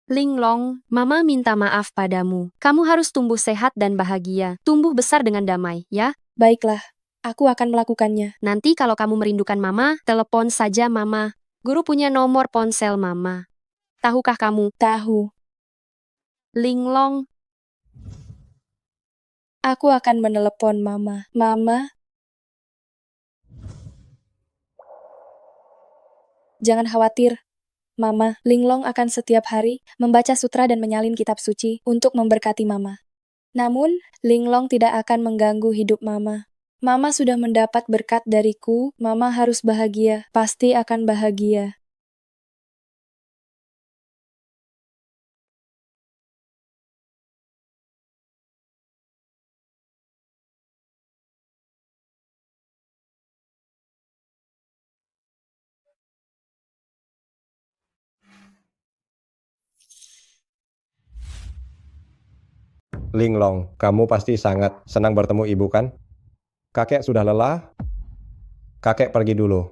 Linglong, Mama minta maaf padamu. Kamu harus tumbuh sehat dan bahagia, tumbuh besar dengan damai, ya? Baiklah, aku akan melakukannya. Nanti kalau kamu merindukan Mama, telepon saja Mama. Guru punya nomor ponsel Mama. Tahukah kamu? Tahu. Linglong, Aku akan menelepon Mama. Mama, jangan khawatir. Mama, Linglong akan setiap hari membaca sutra dan menyalin kitab suci untuk memberkati Mama. Namun, Linglong tidak akan mengganggu hidup Mama. Mama sudah mendapat berkat dariku, Mama harus bahagia, pasti akan bahagia. Linglong, kamu pasti sangat senang bertemu ibu kan? Kakek sudah lelah? Kakek pergi dulu.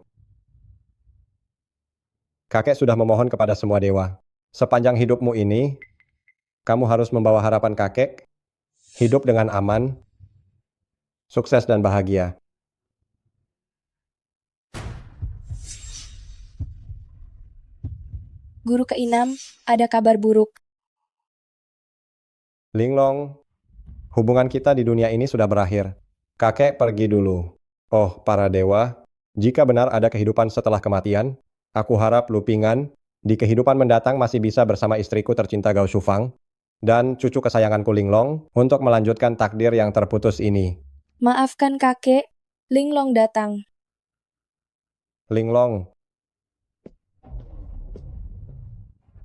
Kakek sudah memohon kepada semua dewa. Sepanjang hidupmu ini, kamu harus membawa harapan kakek, hidup dengan aman, sukses dan bahagia. Guru ke-6, ada kabar buruk. Linglong, hubungan kita di dunia ini sudah berakhir. Kakek pergi dulu. Oh, para dewa, jika benar ada kehidupan setelah kematian, aku harap Lupingan di kehidupan mendatang masih bisa bersama istriku tercinta Gao Shufang dan cucu kesayanganku Linglong untuk melanjutkan takdir yang terputus ini. Maafkan kakek, Linglong datang. Linglong.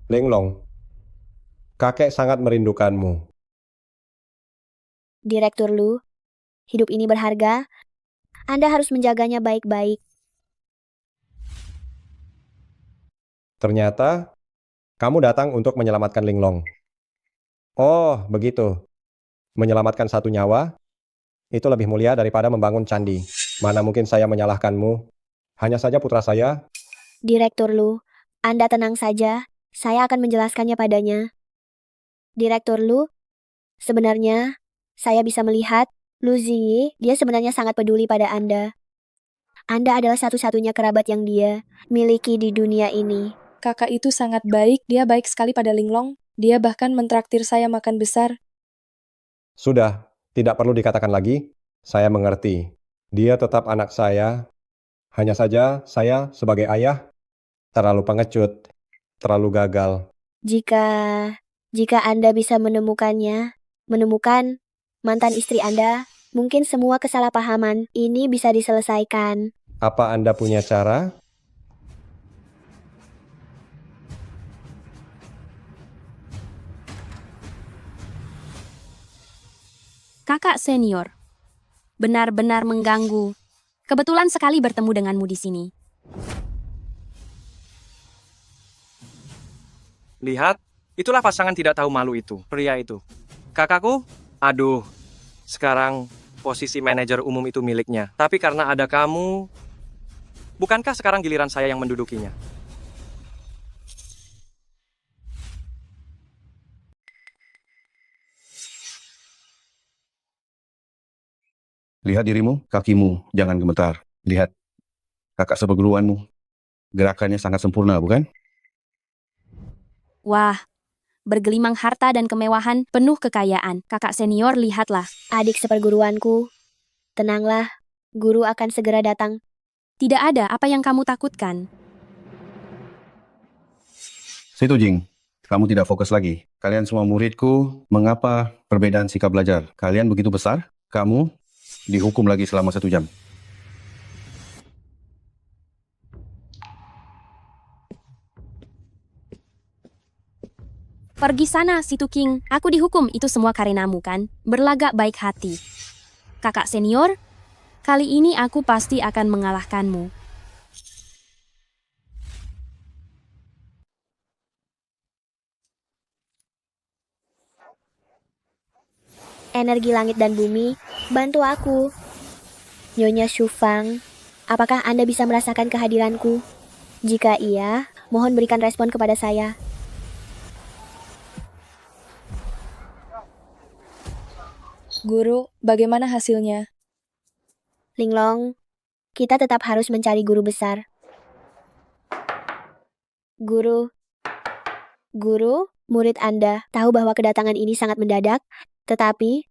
Linglong, kakek sangat merindukanmu. Direktur Lu, hidup ini berharga. Anda harus menjaganya baik-baik. Ternyata, kamu datang untuk menyelamatkan Linglong. Oh, begitu. Menyelamatkan satu nyawa, itu lebih mulia daripada membangun candi. Mana mungkin saya menyalahkanmu. Hanya saja putra saya. Direktur Lu, Anda tenang saja. Saya akan menjelaskannya padanya. Direktur Lu, sebenarnya, saya bisa melihat, Lu Ziyi, dia sebenarnya sangat peduli pada Anda. Anda adalah satu-satunya kerabat yang dia miliki di dunia ini. Kakak itu sangat baik, dia baik sekali pada Linglong. Dia bahkan mentraktir saya makan besar. Sudah, tidak perlu dikatakan lagi. Saya mengerti. Dia tetap anak saya. Hanya saja saya sebagai ayah terlalu pengecut, terlalu gagal. Jika Anda bisa menemukan mantan istri Anda, mungkin semua kesalahpahaman ini bisa diselesaikan. Apa Anda punya cara? Kakak senior, benar-benar mengganggu. Kebetulan sekali bertemu denganmu di sini. Lihat, itulah pasangan tidak tahu malu itu, pria itu. Kakakku, aduh, sekarang posisi manajer umum itu miliknya. Tapi karena ada kamu, bukankah sekarang giliran saya yang mendudukinya? Lihat dirimu, kakimu, jangan gemetar. Lihat, kakak seperguruanmu. Gerakannya sangat sempurna, bukan? Wah, bergelimang harta dan kemewahan, penuh kekayaan. Kakak senior, lihatlah. Adik seperguruanku, tenanglah, guru akan segera datang. Tidak ada apa yang kamu takutkan. Situ Jing, kamu tidak fokus lagi. Kalian semua muridku, mengapa perbedaan sikap belajar? Kalian begitu besar, kamu dihukum lagi selama 1 jam. Pergi sana, Situ King. Aku dihukum, itu semua karenamu kan? Berlagak baik hati. Kakak senior, kali ini aku pasti akan mengalahkanmu. Energi langit dan bumi, bantu aku. Nyonya Shufang, apakah Anda bisa merasakan kehadiranku? Jika iya, mohon berikan respon kepada saya. Guru, bagaimana hasilnya? Linglong, kita tetap harus mencari guru besar. Guru, murid Anda tahu bahwa kedatangan ini sangat mendadak, tetapi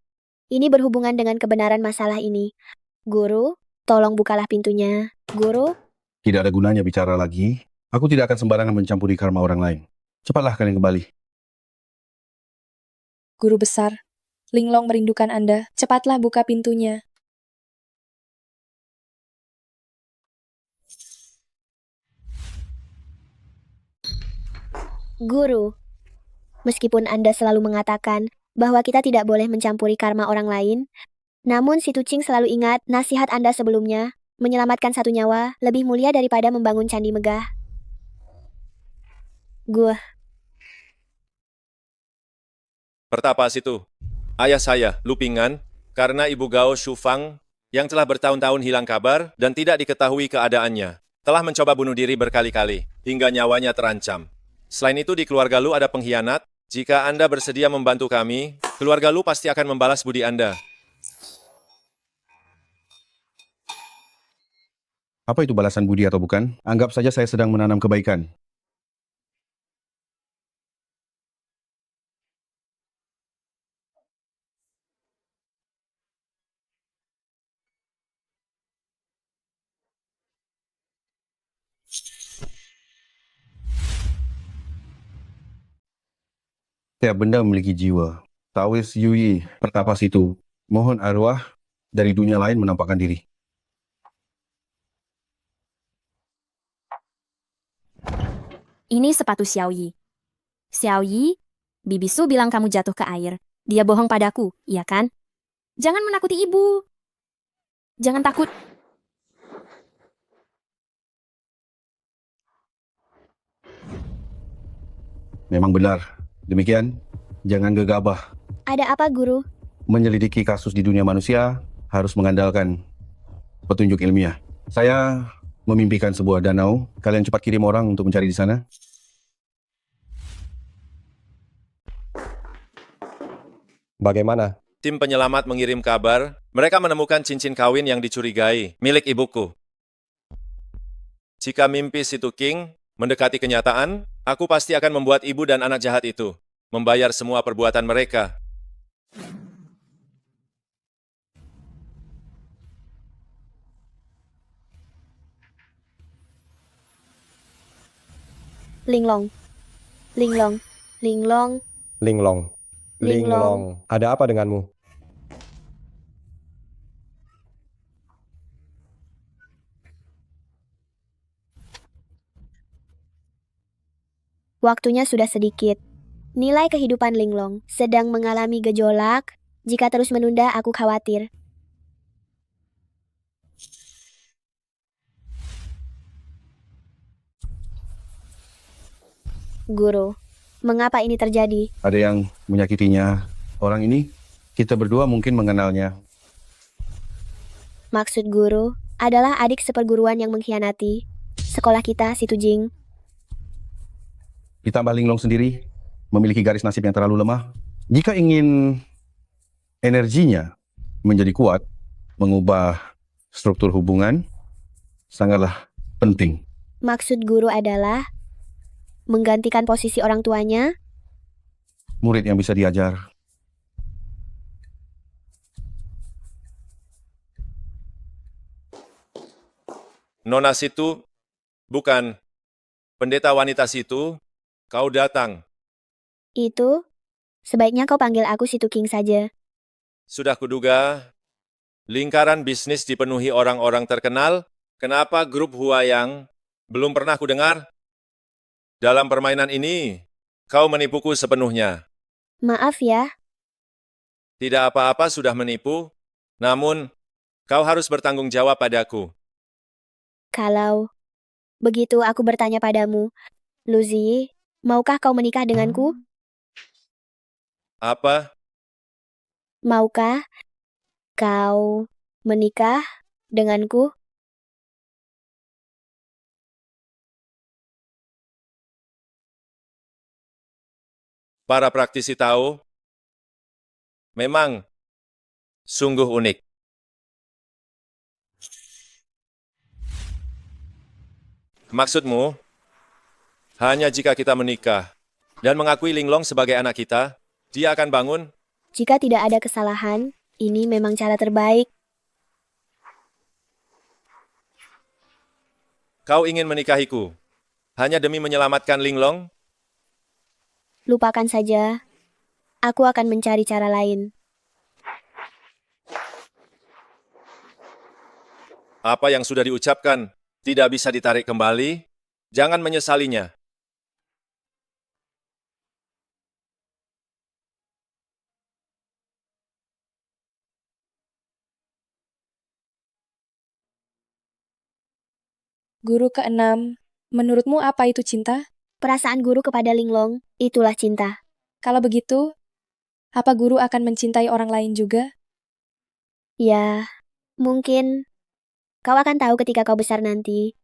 ini berhubungan dengan kebenaran masalah ini. Guru, tolong bukalah pintunya. Guru, Tidak ada gunanya bicara lagi. Aku tidak akan sembarangan mencampuri karma orang lain. Cepatlah kalian kembali. Guru besar, Linglong merindukan Anda. Cepatlah buka pintunya. Guru, meskipun Anda selalu mengatakan bahwa kita tidak boleh mencampuri karma orang lain, namun si Tucing selalu ingat nasihat Anda sebelumnya, menyelamatkan 1 nyawa lebih mulia daripada membangun candi megah. Pertapa situ. Ayah saya, Lu Ping'an, karena Ibu Gao Shufang yang telah bertahun-tahun hilang kabar dan tidak diketahui keadaannya, telah mencoba bunuh diri berkali-kali, hingga nyawanya terancam. Selain itu di keluarga Lu ada pengkhianat. Jika Anda bersedia membantu kami, keluarga Lu pasti akan membalas budi Anda. Apa itu balasan budi atau bukan? Anggap saja saya sedang menanam kebaikan. Setiap benda memiliki jiwa. Taoist Yuyi, pertapa situ. Mohon arwah dari dunia lain menampakkan diri. Ini sepatu Xiaoyi. Xiaoyi, Bibi Su bilang kamu jatuh ke air. Dia bohong padaku, iya kan? Jangan menakuti ibu. Jangan takut. Memang benar. Demikian, jangan gegabah. Ada apa, Guru? Menyelidiki kasus di dunia manusia harus mengandalkan petunjuk ilmiah. Saya memimpikan sebuah danau. Kalian cepat kirim orang untuk mencari di sana. Bagaimana? tim penyelamat mengirim kabar, mereka menemukan cincin kawin yang dicurigai, milik ibuku. Jika mimpi Situ King mendekati kenyataan, aku pasti akan membuat ibu dan anak jahat itu membayar semua perbuatan mereka. Linglong. Linglong. Linglong. Linglong. Linglong. Ada apa denganmu? Waktunya sudah sedikit. Nilai kehidupan Linglong sedang mengalami gejolak. Jika terus menunda, aku khawatir. Guru, mengapa ini terjadi? Ada yang menyakitinya. Orang ini, kita berdua mungkin mengenalnya. Maksud guru adalah adik seperguruan yang mengkhianati sekolah kita, Situ Jing. Ditambah Linglong sendiri, memiliki garis nasib yang terlalu lemah. Jika ingin energinya menjadi kuat, mengubah struktur hubungan, sangatlah penting. Maksud guru adalah menggantikan posisi orang tuanya. Murid yang bisa diajar. Nona Situ, bukan. Pendeta wanita Situ, kau datang. Itu, sebaiknya kau panggil aku Situ King saja. Sudah kuduga, lingkaran bisnis dipenuhi orang-orang terkenal. Kenapa grup Huayang belum pernah kudengar? Dalam permainan ini, kau menipuku sepenuhnya. Maaf ya, Tidak apa-apa sudah menipu, namun kau harus bertanggung jawab padaku. kalau begitu aku bertanya padamu, Luzi, maukah kau menikah denganku? Apa? Maukah kau menikah denganku? Para praktisi tahu, memang sungguh unik. Maksudmu, hanya jika kita menikah dan mengakui Linglong sebagai anak kita, dia akan bangun? Jika tidak ada kesalahan, ini memang cara terbaik. Kau ingin menikahiku hanya demi menyelamatkan Linglong? Lupakan saja. Aku akan mencari cara lain. Apa yang sudah diucapkan tidak bisa ditarik kembali? Jangan menyesalinya. Guru keenam, menurutmu apa itu cinta? Perasaan guru kepada Linglong, itulah cinta. Kalau begitu, apa guru akan mencintai orang lain juga? Ya, mungkin kau akan tahu ketika kau besar nanti.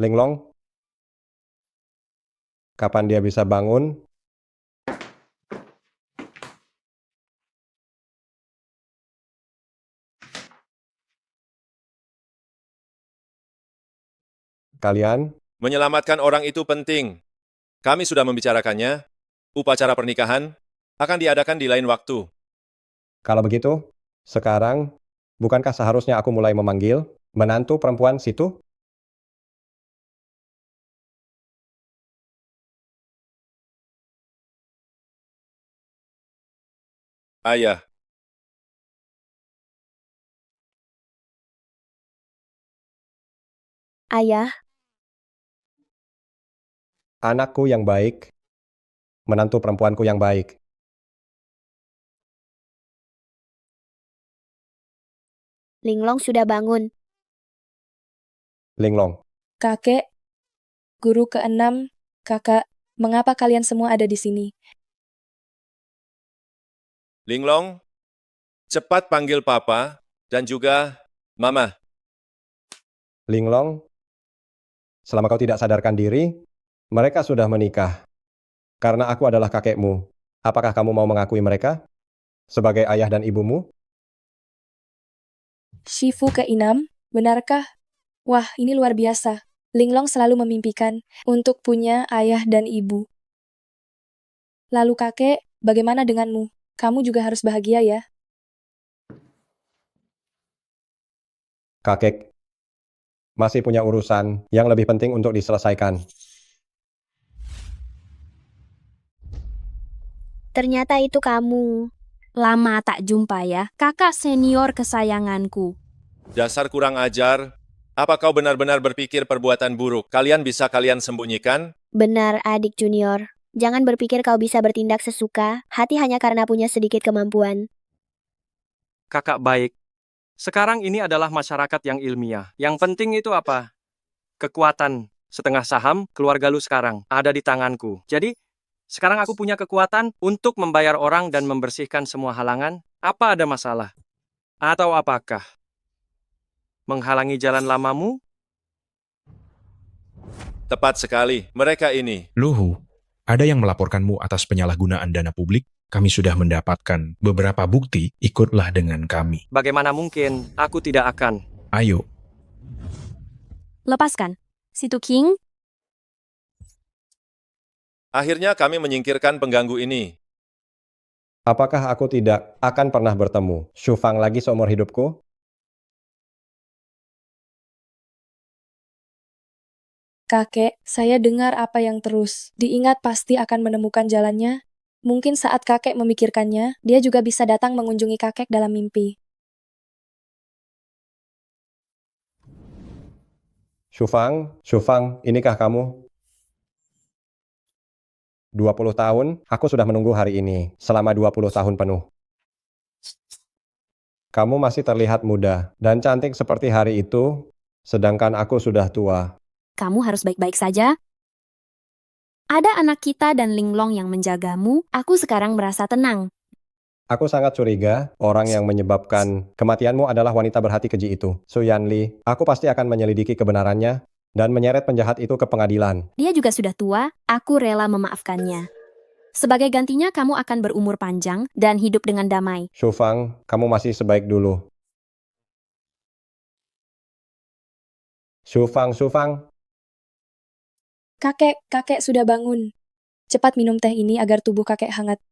Linglong? Kapan dia bisa bangun? Kalian? Menyelamatkan orang itu penting. Kami sudah membicarakannya. Upacara pernikahan akan diadakan di lain waktu. Kalau begitu, sekarang, bukankah seharusnya aku mulai memanggil menantu perempuan Situ? Ayah, Ayah, Anakku yang baik, menantu perempuanku yang baik. Linglong sudah bangun. Linglong, Kakek, guru keenam, kakak, mengapa kalian semua ada di sini? Linglong, cepat panggil Papa dan juga Mama. Linglong, selama kau tidak sadarkan diri, mereka sudah menikah. Karena aku adalah kakekmu, apakah kamu mau mengakui mereka? sebagai ayah dan ibumu? Shifu ke-6, benarkah? Wah, ini luar biasa. Linglong selalu memimpikan untuk punya ayah dan ibu. Lalu kakek, bagaimana denganmu? Kamu juga harus bahagia ya. Kakek masih punya urusan yang lebih penting untuk diselesaikan. Ternyata itu kamu. Lama tak jumpa ya, kakak senior kesayanganku. Dasar kurang ajar. Apa kau benar-benar berpikir perbuatan buruk bisa kalian sembunyikan? Benar, adik junior. Jangan berpikir kau bisa bertindak sesuka, hati hanya karena punya sedikit kemampuan. Kakak baik. Sekarang ini adalah masyarakat yang ilmiah. Yang penting itu apa? Kekuatan. Setengah saham keluarga lu sekarang ada di tanganku. Jadi, sekarang aku punya kekuatan untuk membayar orang dan membersihkan semua halangan. Apa ada masalah? Atau apakah menghalangi jalan lamamu? Tepat sekali. Mereka ini. Luhu, ada yang melaporkanmu atas penyalahgunaan dana publik? Kami sudah mendapatkan beberapa bukti, ikutlah dengan kami. Bagaimana mungkin? Aku tidak akan. Ayo. Lepaskan. Situ King, Akhirnya kami menyingkirkan pengganggu ini. Apakah aku tidak akan pernah bertemu Shu Fang lagi seumur hidupku? Kakek, saya dengar apa yang terus diingat pasti akan menemukan jalannya. Mungkin saat kakek memikirkannya, dia juga bisa datang mengunjungi kakek dalam mimpi. Shu Fang, inikah kamu? 20 tahun, aku sudah menunggu hari ini, selama 20 tahun penuh. Kamu masih terlihat muda dan cantik seperti hari itu, sedangkan aku sudah tua. kamu harus baik-baik saja. Ada anak kita dan Linglong yang menjagamu, aku sekarang merasa tenang. Aku sangat curiga, orang yang menyebabkan kematianmu adalah wanita berhati keji itu, Su Yanli. Aku pasti akan menyelidiki kebenarannya dan menyeret penjahat itu ke pengadilan. Dia juga sudah tua, aku rela memaafkannya. Sebagai gantinya kamu akan berumur panjang dan hidup dengan damai. Shu Fang, kamu masih sebaik dulu. Shu Fang. Kakek sudah bangun. Cepat minum teh ini agar tubuh kakek hangat.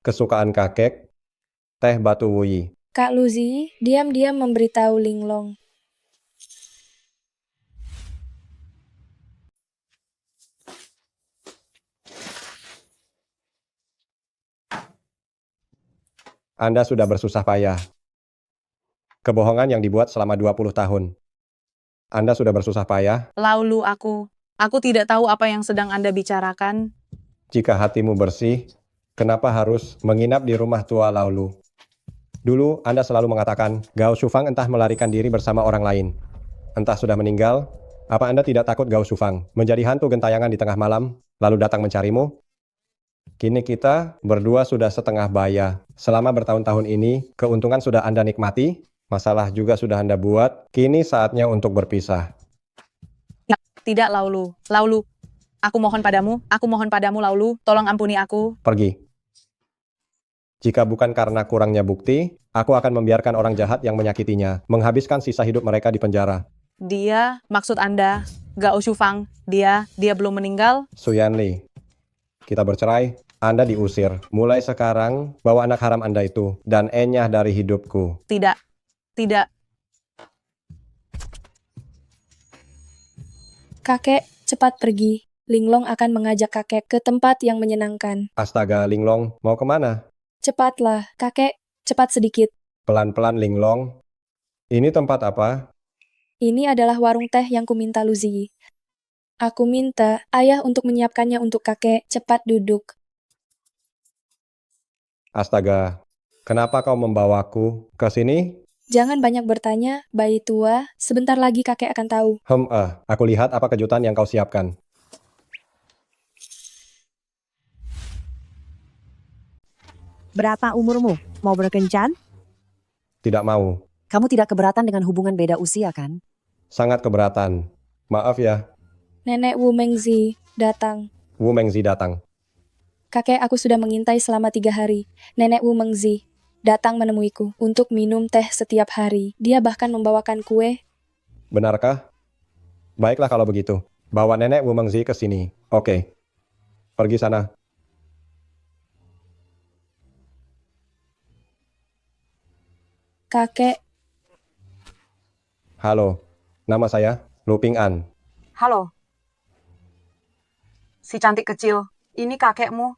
Kesukaan kakek, teh batu wuyi. Kak Luzi diam-diam memberitahu Linglong. Anda sudah bersusah payah. Kebohongan yang dibuat selama 20 tahun. Anda sudah bersusah payah. Laulu aku tidak tahu apa yang sedang Anda bicarakan. Jika hatimu bersih, kenapa harus menginap di rumah tua Laulu? Dulu Anda selalu mengatakan, Gao Shufang entah melarikan diri bersama orang lain. Entah sudah meninggal, apa Anda tidak takut Gao Shufang menjadi hantu gentayangan di tengah malam, lalu datang mencarimu? Kini kita berdua sudah setengah baya. Selama bertahun-tahun ini, keuntungan sudah Anda nikmati, masalah juga sudah Anda buat, kini saatnya untuk berpisah. Tidak, Laulu. Aku mohon padamu, Laulu, tolong ampuni aku. Pergi. Jika bukan karena kurangnya bukti, aku akan membiarkan orang jahat yang menyakitinya, menghabiskan sisa hidup mereka di penjara. Dia, maksud Anda, Gao Shufang, dia belum meninggal? Su Yanli, kita bercerai, Anda diusir. Mulai sekarang, bawa anak haram Anda itu, dan enyah dari hidupku. Tidak. Kakek, cepat pergi. Linglong akan mengajak kakek ke tempat yang menyenangkan. Astaga, Linglong, mau kemana? Cepatlah, kakek, cepat sedikit. Pelan-pelan, Linglong. Ini tempat apa? Ini adalah warung teh yang kuminta Luzi. Aku minta ayah untuk menyiapkannya untuk kakek. Cepat duduk. Astaga, kenapa kau membawaku ke sini? Jangan banyak bertanya, bayi tua. Sebentar lagi kakek akan tahu. Aku lihat apa kejutan yang kau siapkan. Berapa umurmu? Mau berkencan? Tidak mau. Kamu tidak keberatan dengan hubungan beda usia, kan? Sangat keberatan. Maaf ya. Nenek Wu Mengzi datang. Wu Mengzi datang. Kakek aku sudah mengintai selama 3 hari. Nenek Wu Mengzi datang menemuiku untuk minum teh setiap hari. Dia bahkan membawakan kue. Benarkah? Baiklah kalau begitu. Bawa nenek Wu Mengzi ke sini. Oke. Pergi sana. Kakek, Halo. Nama saya Lu Ping'an. Halo. Si cantik kecil, ini kakekmu.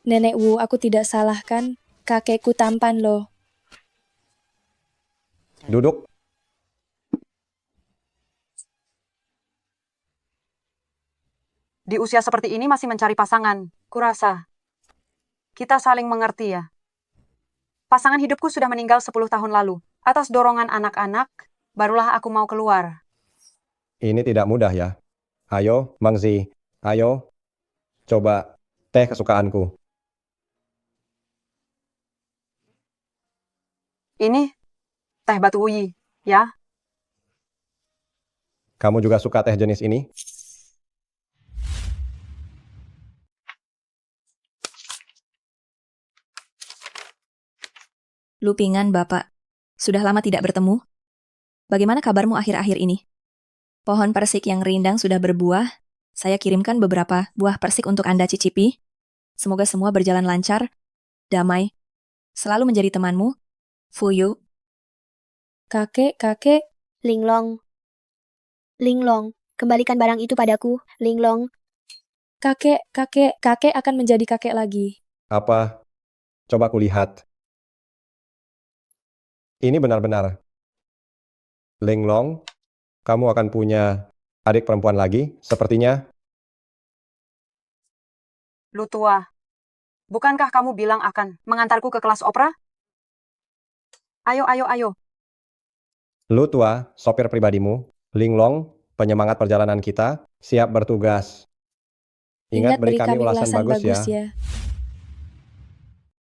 Nenek Wu, aku tidak salah kan? Kakekku tampan loh. Duduk. Di usia seperti ini masih mencari pasangan. Kurasa kita saling mengerti ya. Pasangan hidupku sudah meninggal 10 tahun lalu. Atas dorongan anak-anak, barulah aku mau keluar. Ini tidak mudah ya. Ayo, Mengzi. Ayo. Coba teh kesukaanku. Ini teh batu uyi, ya. Kamu juga suka teh jenis ini? Lu Ping'an, Bapak. Sudah lama tidak bertemu. Bagaimana kabarmu akhir-akhir ini? Pohon persik yang rindang sudah berbuah. Saya kirimkan beberapa buah persik untuk Anda cicipi. Semoga semua berjalan lancar, damai, selalu menjadi temanmu. Fuyu. Kakek. Linglong. Linglong, kembalikan barang itu padaku. Linglong. Kakek akan menjadi kakek lagi. Apa? Coba kulihat. Ini benar-benar. Linglong, kamu akan punya adik perempuan lagi, sepertinya. Lu tua. Bukankah kamu bilang akan mengantarku ke kelas opera? Ayo. Lu tua, sopir pribadimu. Linglong, penyemangat perjalanan kita, siap bertugas. Ingat beri kami ulasan bagus ya.